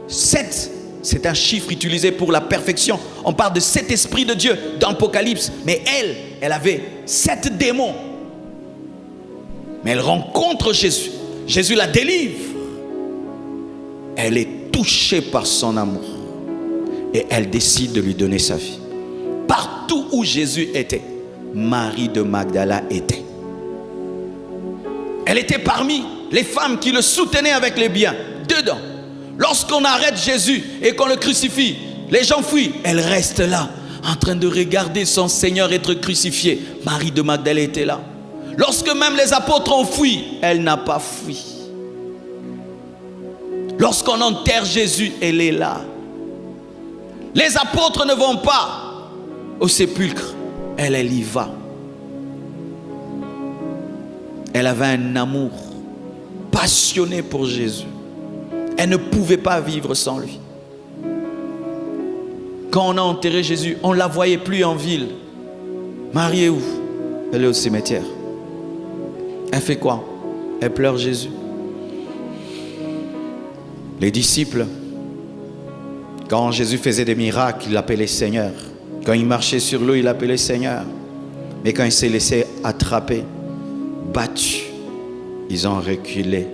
[SPEAKER 1] 7, c'est un chiffre utilisé pour la perfection. On parle de 7 esprits de Dieu dans l'Apocalypse. Mais elle avait 7 démons. Mais elle rencontre Jésus. Jésus la délivre. Elle est touchée par son amour. Et elle décide de lui donner sa vie. Partout où Jésus était, Marie de Magdala était. Elle était parmi les femmes qui le soutenaient avec les biens. Dedans. Lorsqu'on arrête Jésus et qu'on le crucifie, les gens fuient. Elle reste là, en train de regarder son Seigneur être crucifié. Marie de Magdala était là. Lorsque même les apôtres ont fui, elle n'a pas fui. Lorsqu'on enterre Jésus, elle est là. Les apôtres ne vont pas au sépulcre. Elle y va. Elle avait un amour passionné pour Jésus. Elle ne pouvait pas vivre sans lui. Quand on a enterré Jésus, on ne la voyait plus en ville. Marie est où? Elle est au cimetière. Elle fait quoi? Elle pleure Jésus. Les disciples, quand Jésus faisait des miracles, il l'appelait Seigneur. Quand il marchait sur l'eau, il l'appelait Seigneur. Mais quand il s'est laissé attraper, battu, ils ont reculé.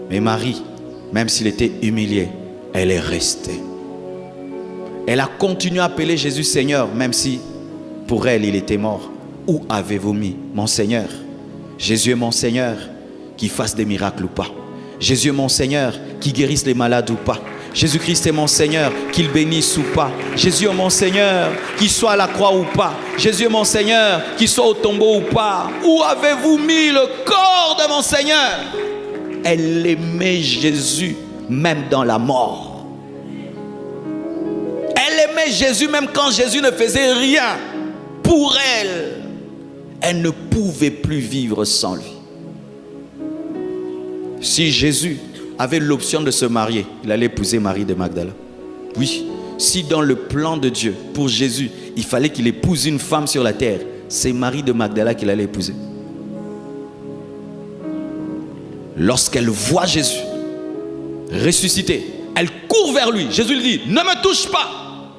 [SPEAKER 1] Mais Marie, même s'il était humilié, elle est restée. Elle a continué à appeler Jésus Seigneur, même si pour elle, il était mort. Où avez-vous mis mon Seigneur? Jésus est mon Seigneur, qu'il fasse des miracles ou pas. Jésus est mon Seigneur, qu'il guérisse les malades ou pas. Jésus-Christ est mon Seigneur, qu'il bénisse ou pas. Jésus est mon Seigneur, qu'il soit à la croix ou pas. Jésus est mon Seigneur, qu'il soit au tombeau ou pas. Où avez-vous mis le corps de mon Seigneur? Elle aimait Jésus même dans la mort. Elle aimait Jésus même quand Jésus ne faisait rien pour elle. Elle ne pouvait plus vivre sans lui. Si Jésus avait l'option de se marier, il allait épouser Marie de Magdala. Oui, si dans le plan de Dieu, pour Jésus, il fallait qu'il épouse une femme sur la terre, c'est Marie de Magdala qu'il allait épouser. Lorsqu'elle voit Jésus ressuscité, elle court vers lui. Jésus lui dit, ne me touche pas,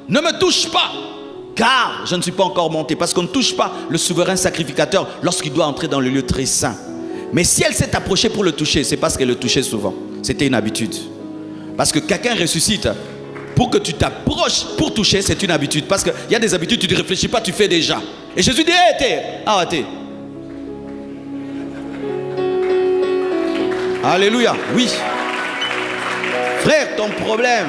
[SPEAKER 1] ne me touche pas, car je ne suis pas encore monté. Parce qu'on ne touche pas le souverain sacrificateur lorsqu'il doit entrer dans le lieu très saint. Mais si elle s'est approchée pour le toucher, c'est parce qu'elle le touchait souvent. C'était une habitude. Parce que quelqu'un ressuscite, pour que tu t'approches pour toucher, c'est une habitude. Parce qu'il y a des habitudes, tu ne réfléchis pas, tu fais déjà. Et Jésus dit, hé, t'es, arrêtez. Alléluia, oui. Frère, ton problème,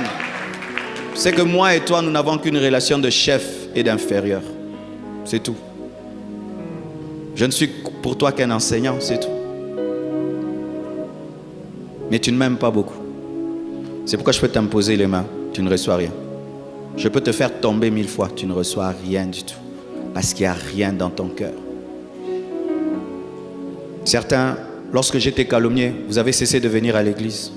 [SPEAKER 1] c'est que moi et toi, nous n'avons qu'une relation de chef et d'inférieur. C'est tout. Je ne suis pour toi qu'un enseignant, c'est tout. Mais tu ne m'aimes pas beaucoup. C'est pourquoi je peux t'imposer les mains, tu ne reçois rien. Je peux te faire tomber 1000 fois, tu ne reçois rien du tout. Parce qu'il n'y a rien dans ton cœur. Certains, lorsque j'étais calomnié, vous avez cessé de venir à l'église.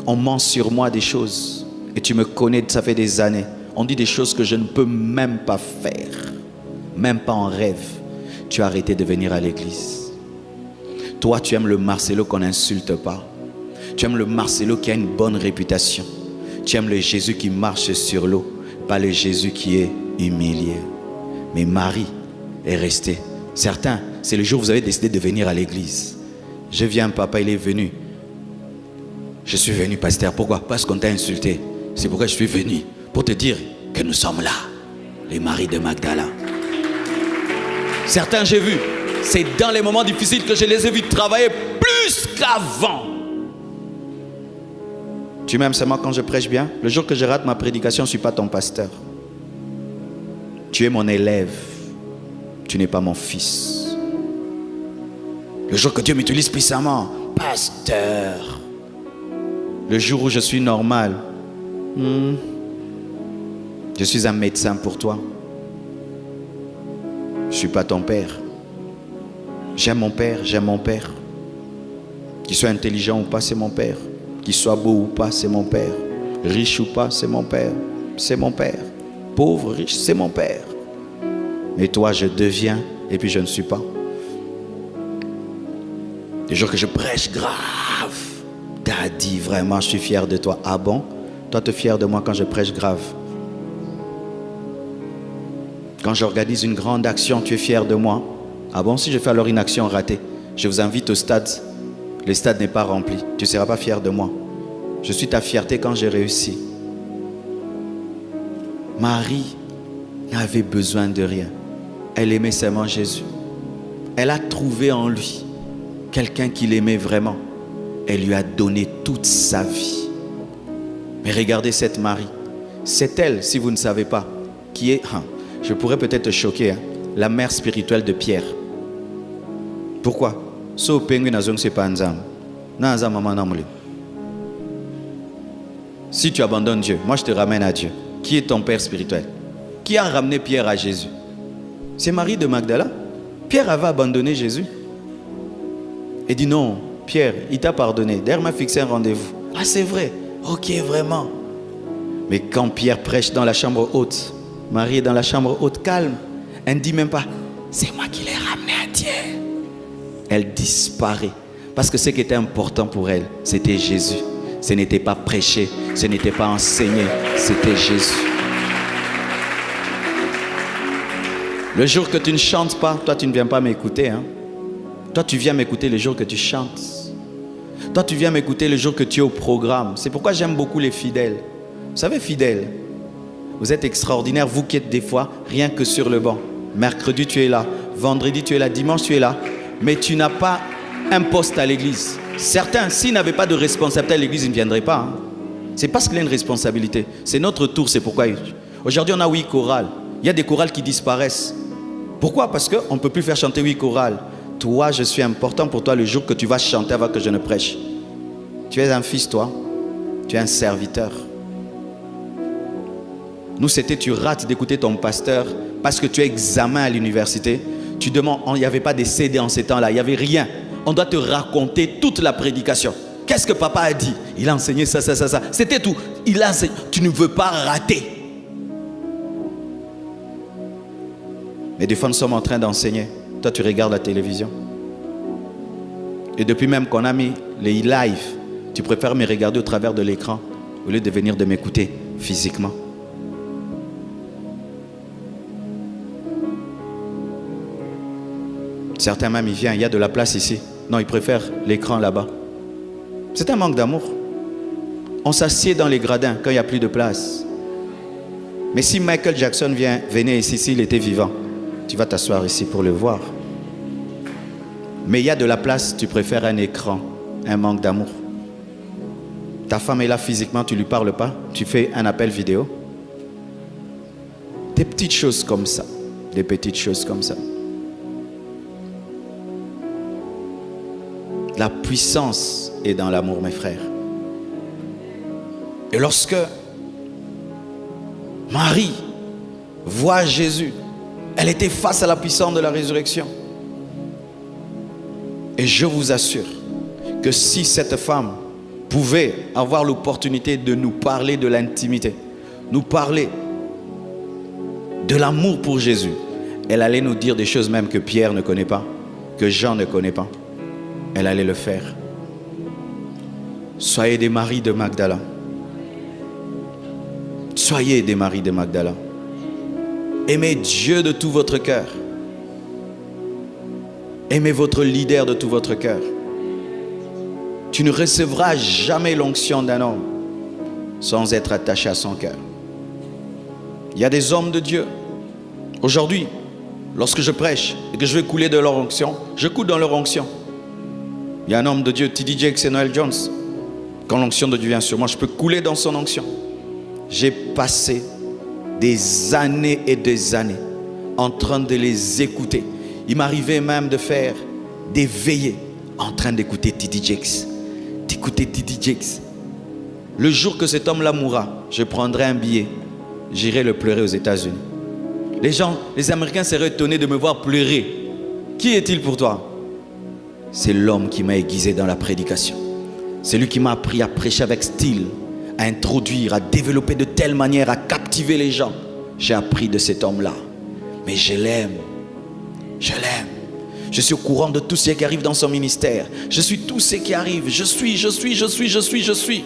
[SPEAKER 1] On ment sur moi des choses. Et tu me connais, ça fait des années. On dit des choses que je ne peux même pas faire. Même pas en rêve. Tu as arrêté de venir à l'église. Toi, tu aimes le Marcelo qu'on n'insulte pas. Tu aimes le Marcelo qui a une bonne réputation. Tu aimes le Jésus qui marche sur l'eau, pas le Jésus qui est humilié. Mais Marie est restée. Certains, c'est le jour où vous avez décidé de venir à l'église. Je viens, papa, il est venu. Je suis venu, pasteur. Pourquoi? Parce qu'on t'a insulté. C'est pourquoi je suis venu. Pour te dire que nous sommes là. Les Maries de Magdala. Certains, j'ai vu. C'est dans les moments difficiles que je les ai vus travailler plus qu'avant. Tu m'aimes seulement quand je prêche bien? Le jour que je rate ma prédication, je ne suis pas ton pasteur. Tu es mon élève. Tu n'es pas mon fils. Le jour que Dieu m'utilise puissamment, pasteur. Le jour où je suis normal, je suis un médecin pour toi. Je ne suis pas ton père. J'aime mon père, j'aime mon père. Qu'il soit intelligent ou pas, c'est mon père. Qu'il soit beau ou pas, c'est mon père. Riche ou pas, c'est mon père. C'est mon père. Pauvre, riche, c'est mon père. Mais toi, je deviens et puis je ne suis pas. Des jours que je prêche grave. Daddy, vraiment, je suis fier de toi. Ah bon? Toi, tu es fier de moi quand je prêche grave. Quand j'organise une grande action, tu es fier de moi. Ah bon? Si je fais alors une action ratée, je vous invite au stade. Le stade n'est pas rempli. Tu ne seras pas fier de moi. Je suis ta fierté quand j'ai réussi. Marie n'avait besoin de rien. Elle aimait seulement Jésus. Elle a trouvé en lui quelqu'un qui l'aimait vraiment. Elle lui a donné toute sa vie. Mais regardez cette Marie. C'est elle, si vous ne savez pas, qui est, je pourrais peut-être te choquer, la mère spirituelle de Pierre. Pourquoi? Si tu abandonnes Dieu, moi je te ramène à Dieu. Qui est ton père spirituel? Qui a ramené Pierre à Jésus? C'est Marie de Magdala. Pierre avait abandonné Jésus. Et dit non, Pierre, il t'a pardonné. D'ailleurs, m'a fixé un rendez-vous. Ah, c'est vrai. Ok, vraiment. Mais quand Pierre prêche dans la chambre haute, Marie est dans la chambre haute, calme. Elle ne dit même pas, c'est moi qui l'ai ramené à Dieu. Elle disparaît. Parce que ce qui était important pour elle, c'était Jésus. Ce n'était pas prêcher, ce n'était pas enseigner, c'était Jésus. Le jour que tu ne chantes pas, toi tu ne viens pas m'écouter. Toi tu viens m'écouter le jour que tu chantes. Toi tu viens m'écouter le jour que tu es au programme. C'est pourquoi j'aime beaucoup les fidèles. Vous savez, fidèles, vous êtes extraordinaires, vous qui êtes des fois rien que sur le banc. Mercredi tu es là, vendredi tu es là, dimanche tu es là. Mais tu n'as pas un poste à l'église. Certains, s'ils n'avaient pas de responsabilité à l'église, ils ne viendraient pas. C'est parce qu'il y a une responsabilité. C'est notre tour, c'est pourquoi. Aujourd'hui, on a 8 chorales. Il y a des chorales qui disparaissent. Pourquoi? Parce qu'on ne peut plus faire chanter 8 chorales. Toi, je suis important pour toi le jour que tu vas chanter avant que je ne prêche. Tu es un fils, toi. Tu es un serviteur. Nous, c'était tu rates d'écouter ton pasteur parce que tu as examen à l'université. Tu demandes, il n'y avait pas de CD en ces temps-là, il n'y avait rien. On doit te raconter toute la prédication. Qu'est-ce que papa a dit? Il a enseigné ça. C'était tout. Il a enseigné. Tu ne veux pas rater. Mais des fois, nous sommes en train d'enseigner. Toi, tu regardes la télévision. Et depuis même qu'on a mis les live, tu préfères me regarder au travers de l'écran au lieu de venir de m'écouter physiquement. Certains même, ils viennent, il y a de la place ici. Non, ils préfèrent l'écran là-bas. C'est un manque d'amour. On s'assied dans les gradins quand il n'y a plus de place. Mais si Michael Jackson venait ici, s'il était vivant, tu vas t'asseoir ici pour le voir. Mais il y a de la place, tu préfères un écran, un manque d'amour. Ta femme est là physiquement, tu ne lui parles pas, tu fais un appel vidéo. Des petites choses comme ça. Des petites choses comme ça. La puissance est dans l'amour, mes frères. Et lorsque Marie voit Jésus, elle était face à la puissance de la résurrection. Et je vous assure que si cette femme pouvait avoir l'opportunité de nous parler de l'intimité, nous parler de l'amour pour Jésus, elle allait nous dire des choses même que Pierre ne connaît pas, que Jean ne connaît pas. Elle allait le faire. Soyez des maris de Magdala. Soyez des maris de Magdala. Aimez Dieu de tout votre cœur. Aimez votre leader de tout votre cœur. Tu ne recevras jamais l'onction d'un homme sans être attaché à son cœur. Il y a des hommes de Dieu. Aujourd'hui, lorsque je prêche et que je vais couler de leur onction, je coule dans leur onction. Il y a un homme de Dieu, T.D. Jakes et Noel Jones. Quand l'onction de Dieu vient sur moi, je peux couler dans son onction. J'ai passé des années et des années en train de les écouter. Il m'arrivait même de faire des veillées en train d'écouter T.D. Jakes. D'écouter T.D. Jakes. Le jour que cet homme-là mourra, je prendrai un billet. J'irai le pleurer aux États-Unis. Les gens, les Américains seraient étonnés de me voir pleurer. Qui est-il pour toi? C'est l'homme qui m'a aiguisé dans la prédication. C'est lui qui m'a appris à prêcher avec style, à introduire, à développer de telle manière, à captiver les gens. J'ai appris de cet homme-là. Mais je l'aime. Je l'aime. Je suis au courant de tout ce qui arrive dans son ministère. Je suis tout ce qui arrive. Je suis.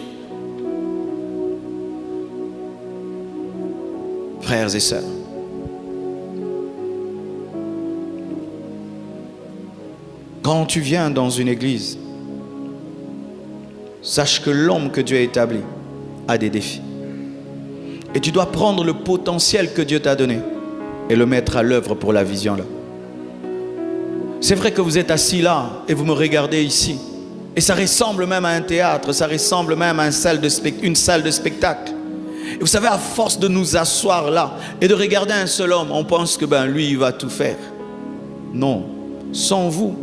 [SPEAKER 1] Frères et sœurs, quand tu viens dans une église, sache que l'homme que Dieu a établi a des défis. Et tu dois prendre le potentiel que Dieu t'a donné et le mettre à l'œuvre pour la vision là. C'est vrai que vous êtes assis là et vous me regardez ici. Et ça ressemble même à un théâtre, ça ressemble même à une salle de spectacle. Et vous savez, à force de nous asseoir là et de regarder un seul homme, on pense que lui, il va tout faire. Non, sans vous,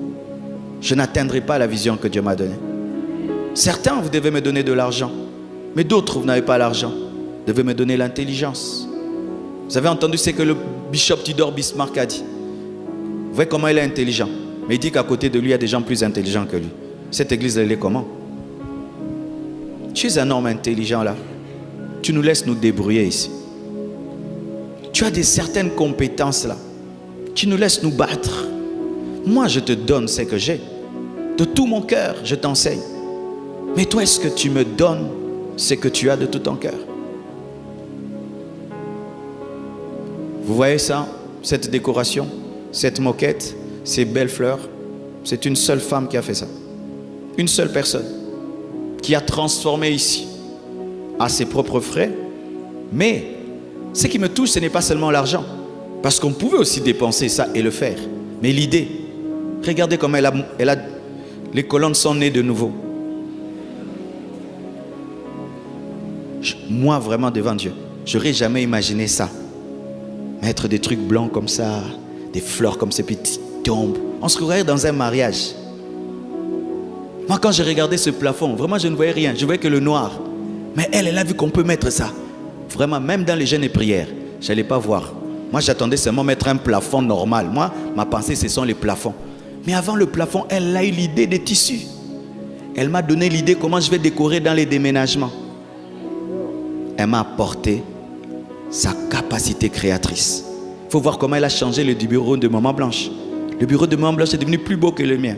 [SPEAKER 1] je n'atteindrai pas la vision que Dieu m'a donnée. Certains, vous devez me donner de l'argent, mais d'autres, vous n'avez pas l'argent. Vous devez me donner l'intelligence. Vous avez entendu ce que le bishop Tudor Bismarck a dit. Vous voyez comment il est intelligent. Mais il dit qu'à côté de lui, il y a des gens plus intelligents que lui. Cette église, elle est comment? Tu es un homme intelligent là. Tu nous laisses nous débrouiller ici. Tu as certaines compétences là. Tu nous laisses nous battre. Moi, je te donne ce que j'ai. De tout mon cœur, je t'enseigne. Mais toi, est-ce que tu me donnes ce que tu as de tout ton cœur? Vous voyez ça? Cette décoration, cette moquette, ces belles fleurs. C'est une seule femme qui a fait ça. Une seule personne qui a transformé ici à ses propres frais. Mais ce qui me touche, ce n'est pas seulement l'argent. Parce qu'on pouvait aussi dépenser ça et le faire. Mais l'idée, regardez comment les colonnes sont nées de nouveau. Moi, vraiment, devant Dieu, je n'aurais jamais imaginé ça. Mettre des trucs blancs comme ça, des fleurs comme ces petites tombes. On se croirait dans un mariage. Moi, quand j'ai regardé ce plafond, vraiment, je ne voyais rien. Je voyais que le noir. Mais elle a vu qu'on peut mettre ça. Vraiment, même dans les jeûnes et prières, je n'allais pas voir. Moi, j'attendais seulement mettre un plafond normal. Moi, ma pensée, ce sont les plafonds. Mais avant le plafond, elle a eu l'idée des tissus. Elle m'a donné l'idée comment je vais décorer dans les déménagements. Elle m'a apporté sa capacité créatrice. Il faut voir comment elle a changé le bureau de Maman Blanche. Le bureau de Maman Blanche est devenu plus beau que le mien.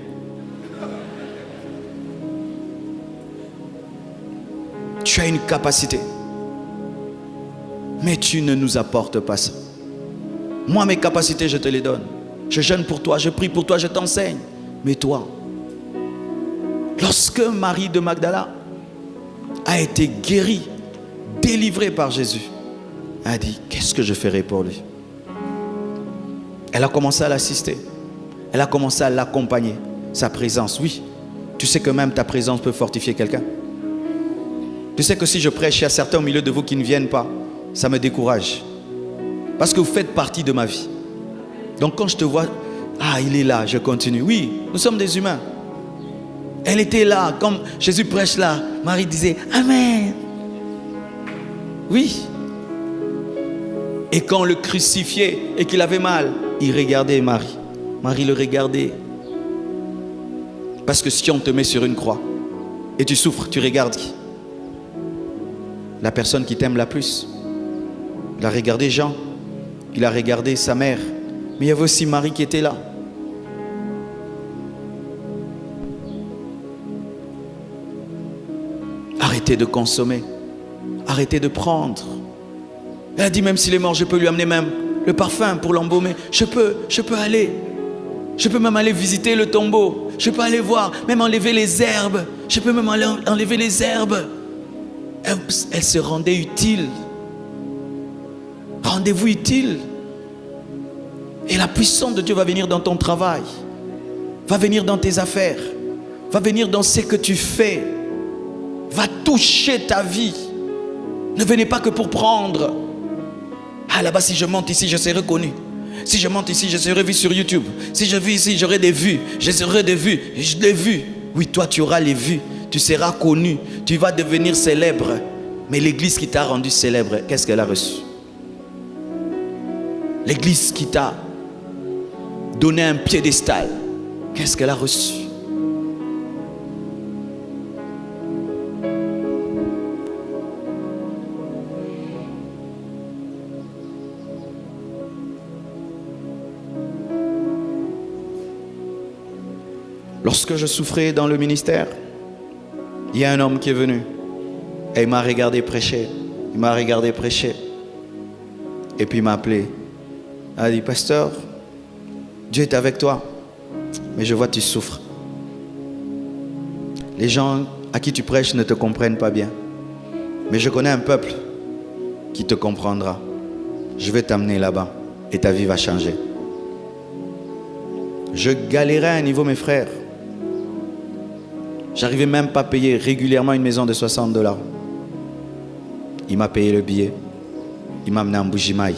[SPEAKER 1] Tu as une capacité. Mais tu ne nous apportes pas ça. Moi, mes capacités, je te les donne. Je jeûne pour toi, je prie pour toi, je t'enseigne. Mais toi, lorsque Marie de Magdala a été guérie, délivrée par Jésus, elle a dit, qu'est-ce que je ferai pour lui? Elle a commencé à l'assister. Elle a commencé à l'accompagner. Sa présence, oui. Tu sais que même ta présence peut fortifier quelqu'un. Tu sais que si je prêche, il y a certains au milieu de vous qui ne viennent pas. Ça me décourage. Parce que vous faites partie de ma vie. Donc quand je te vois, ah, il est là, je continue. Oui, nous sommes des humains. Elle était là, comme Jésus prêche là. Marie disait, Amen. Oui. Et quand on le crucifiait et qu'il avait mal, il regardait Marie. Marie le regardait. Parce que si on te met sur une croix et tu souffres, tu regardes qui? La personne qui t'aime la plus. Il a regardé Jean, il a regardé sa mère, mais il y avait aussi Marie qui était là. Arrêtez de consommer, arrêtez de prendre. Elle a dit, même s'il est mort, je peux lui amener même le parfum pour l'embaumer. Je peux aller. Je peux même aller visiter le tombeau. Je peux aller voir, même enlever les herbes. Je peux même aller enlever les herbes. Elle se rendait utile. Rendez-vous utile. Et la puissance de Dieu va venir dans ton travail. Va venir dans tes affaires. Va venir dans ce que tu fais. Va toucher ta vie. Ne venez pas que pour prendre. Ah, là-bas, si je monte ici, je serai connu. Si je monte ici, je serai vu sur YouTube. Si je vis ici, j'aurai des vues. Je serai des vues. Je l'ai vu. Oui, toi, tu auras les vues. Tu seras connu. Tu vas devenir célèbre. Mais l'église qui t'a rendu célèbre, qu'est-ce qu'elle a reçu? L'église qui t'a donné un piédestal, qu'est-ce qu'elle a reçu? Lorsque je souffrais dans le ministère, il y a un homme qui est venu et il m'a regardé prêcher. Il m'a regardé prêcher. Et puis il m'a appelé. Il a dit, pasteur, Dieu est avec toi, mais je vois que tu souffres. Les gens à qui tu prêches ne te comprennent pas bien. Mais je connais un peuple qui te comprendra. Je vais t'amener là-bas et ta vie va changer. Je galérais à un niveau, mes frères. J'arrivais même pas à payer régulièrement une maison de 60 $. Il m'a payé le billet. Il m'a amené en Mbuji-Mayi.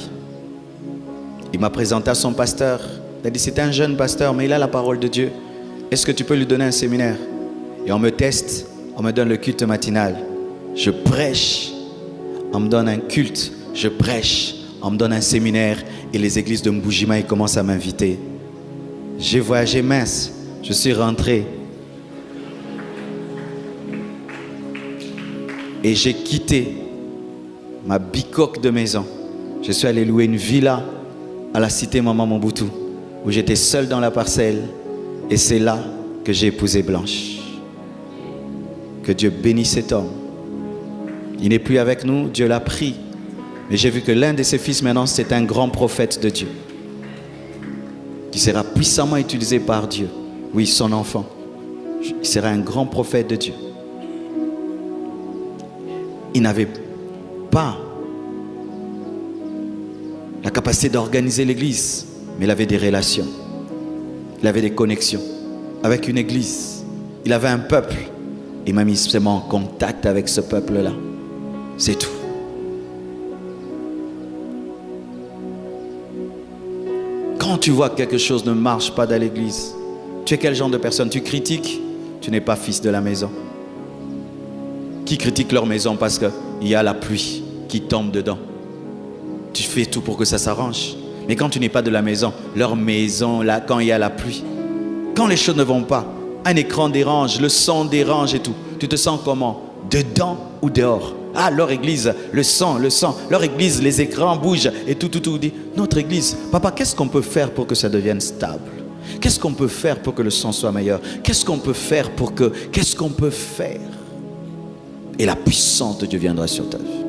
[SPEAKER 1] Il m'a présenté à son pasteur. Il a dit, c'est un jeune pasteur, mais il a la parole de Dieu. Est-ce que tu peux lui donner un séminaire? Et on me teste, on me donne le culte matinal. Je prêche, on me donne un culte. Je prêche, on me donne un séminaire. Et les églises de Mbuji-Mayi commencent à m'inviter. J'ai voyagé mince, je suis rentré. Et j'ai quitté ma bicoque de maison. Je suis allé louer une villa à la cité Maman Mobutu, où j'étais seul dans la parcelle. Et c'est là que j'ai épousé Blanche. Que Dieu bénisse cet homme. Il n'est plus avec nous, Dieu l'a pris. Mais j'ai vu que l'un de ses fils maintenant, c'est un grand prophète de Dieu. Qui sera puissamment utilisé par Dieu. Oui, son enfant. Il sera un grand prophète de Dieu. Il n'avait pas la capacité d'organiser l'église, mais il avait des relations. Il avait des connexions avec une église. Il avait un peuple. Il m'a mis seulement en contact avec ce peuple-là. C'est tout. Quand tu vois que quelque chose ne marche pas dans l'église, tu es quel genre de personne? Tu critiques? Tu n'es pas fils de la maison. Qui critique leur maison parce qu'il y a la pluie qui tombe dedans? Tu fais tout pour que ça s'arrange. Mais quand tu n'es pas de la maison, leur maison, là, quand il y a la pluie, quand les choses ne vont pas, un écran dérange, le son dérange et tout, tu te sens comment? Dedans ou dehors? Ah, leur église, le son, leur église, les écrans bougent et tout. Dit, notre église, papa, qu'est-ce qu'on peut faire pour que ça devienne stable? Qu'est-ce qu'on peut faire pour que le son soit meilleur? Qu'est-ce qu'on peut faire pour que... Qu'est-ce qu'on peut faire? Et la puissance de Dieu viendra sur ta vie.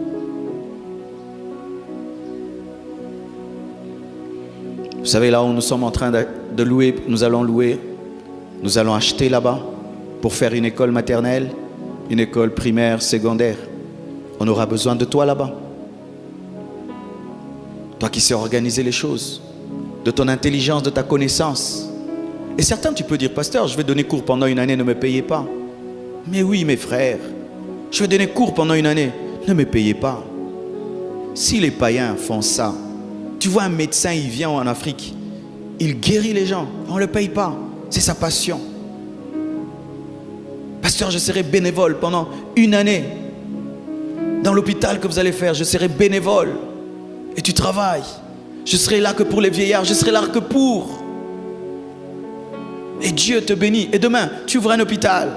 [SPEAKER 1] Vous savez, là où nous sommes en train de louer, nous allons acheter là-bas pour faire une école maternelle, une école primaire, secondaire. On aura besoin de toi là-bas. Toi qui sais organiser les choses, de ton intelligence, de ta connaissance. Et certains, tu peux dire, pasteur, je vais donner cours pendant une année, ne me payez pas. Mais oui, mes frères, je vais donner cours pendant une année, ne me payez pas. Si les païens font ça, tu vois un médecin, il vient en Afrique, il guérit les gens, on ne le paye pas, c'est sa passion. Pasteur, je serai bénévole pendant une année. Dans l'hôpital que vous allez faire, je serai bénévole. Et tu travailles. Je serai là que pour les vieillards, je serai là que pour. Et Dieu te bénit. Et demain, tu ouvres un hôpital.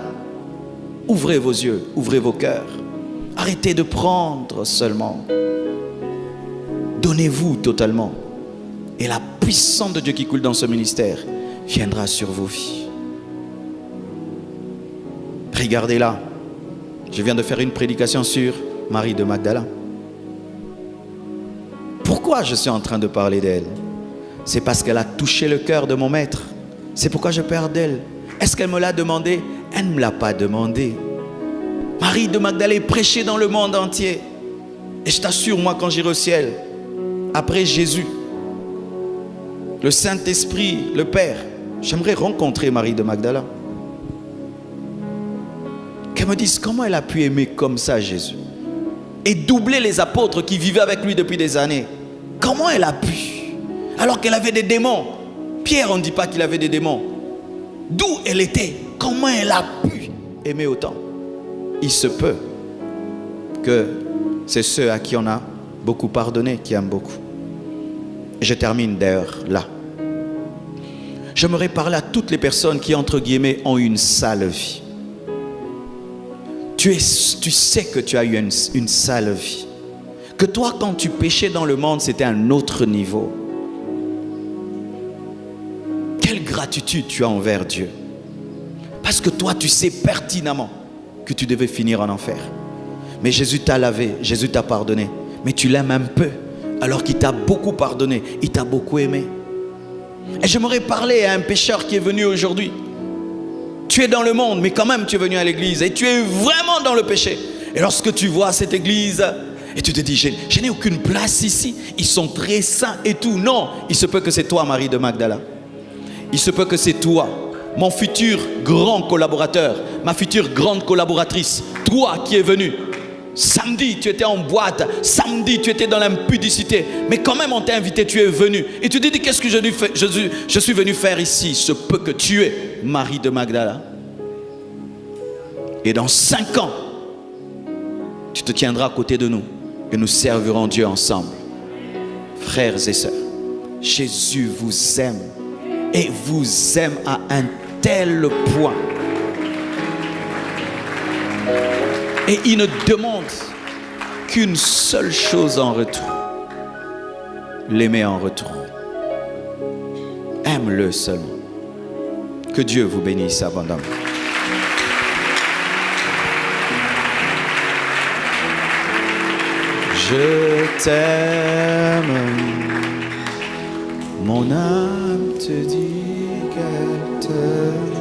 [SPEAKER 1] Ouvrez vos yeux, ouvrez vos cœurs. Arrêtez de prendre seulement. Donnez-vous totalement. Et la puissance de Dieu qui coule dans ce ministère viendra sur vos vies. Regardez là. Je viens de faire une prédication sur Marie de Magdala. Pourquoi je suis en train de parler d'elle? C'est parce qu'elle a touché le cœur de mon maître. C'est pourquoi je parle d'elle. Est-ce qu'elle me l'a demandé? Elle ne me l'a pas demandé. Marie de Magdala est prêchée dans le monde entier. Et je t'assure, moi, quand j'irai au ciel, après Jésus, le Saint-Esprit, le Père, j'aimerais rencontrer Marie de Magdala. Qu'elle me dise comment elle a pu aimer comme ça Jésus. Et doubler les apôtres qui vivaient avec lui depuis des années. Comment elle a pu? Alors qu'elle avait des démons. Pierre, on ne dit pas qu'il avait des démons. D'où elle était? Comment elle a pu aimer autant? Il se peut que c'est ceux à qui on a beaucoup pardonné qui aiment beaucoup. Et je termine d'ailleurs là. J'aimerais parler à toutes les personnes qui, entre guillemets, ont eu une sale vie. Tu sais que tu as eu une sale vie. Que toi, quand tu péchais dans le monde, c'était un autre niveau. Quelle gratitude tu as envers Dieu. Parce que toi, tu sais pertinemment que tu devais finir en enfer. Mais Jésus t'a lavé, Jésus t'a pardonné. Mais tu l'aimes un peu, alors qu'il t'a beaucoup pardonné, il t'a beaucoup aimé. Et j'aimerais parler à un pécheur qui est venu aujourd'hui. Tu es dans le monde, mais quand même tu es venu à l'église et tu es vraiment dans le péché. Et lorsque tu vois cette église et tu te dis, je n'ai aucune place ici, ils sont très saints et tout. Non, il se peut que c'est toi, Marie de Magdala. Il se peut que c'est toi, mon futur grand collaborateur, ma future grande collaboratrice, toi qui es venu. Samedi, tu étais en boîte. Samedi, tu étais dans l'impudicité. Mais quand même, on t'a invité, tu es venu. Et tu te dis, qu'est-ce que je suis venu faire ici? Ce peu que tu es, Marie de Magdala. Et dans 5 ans, tu te tiendras à côté de nous. Et nous servirons Dieu ensemble. Frères et sœurs, Jésus vous aime. Et vous aime à un tel point. Et il ne demande qu'une seule chose en retour. L'aimer en retour. Aime-le seulement. Que Dieu vous bénisse abondamment. Je t'aime. Mon âme te dit qu'elle te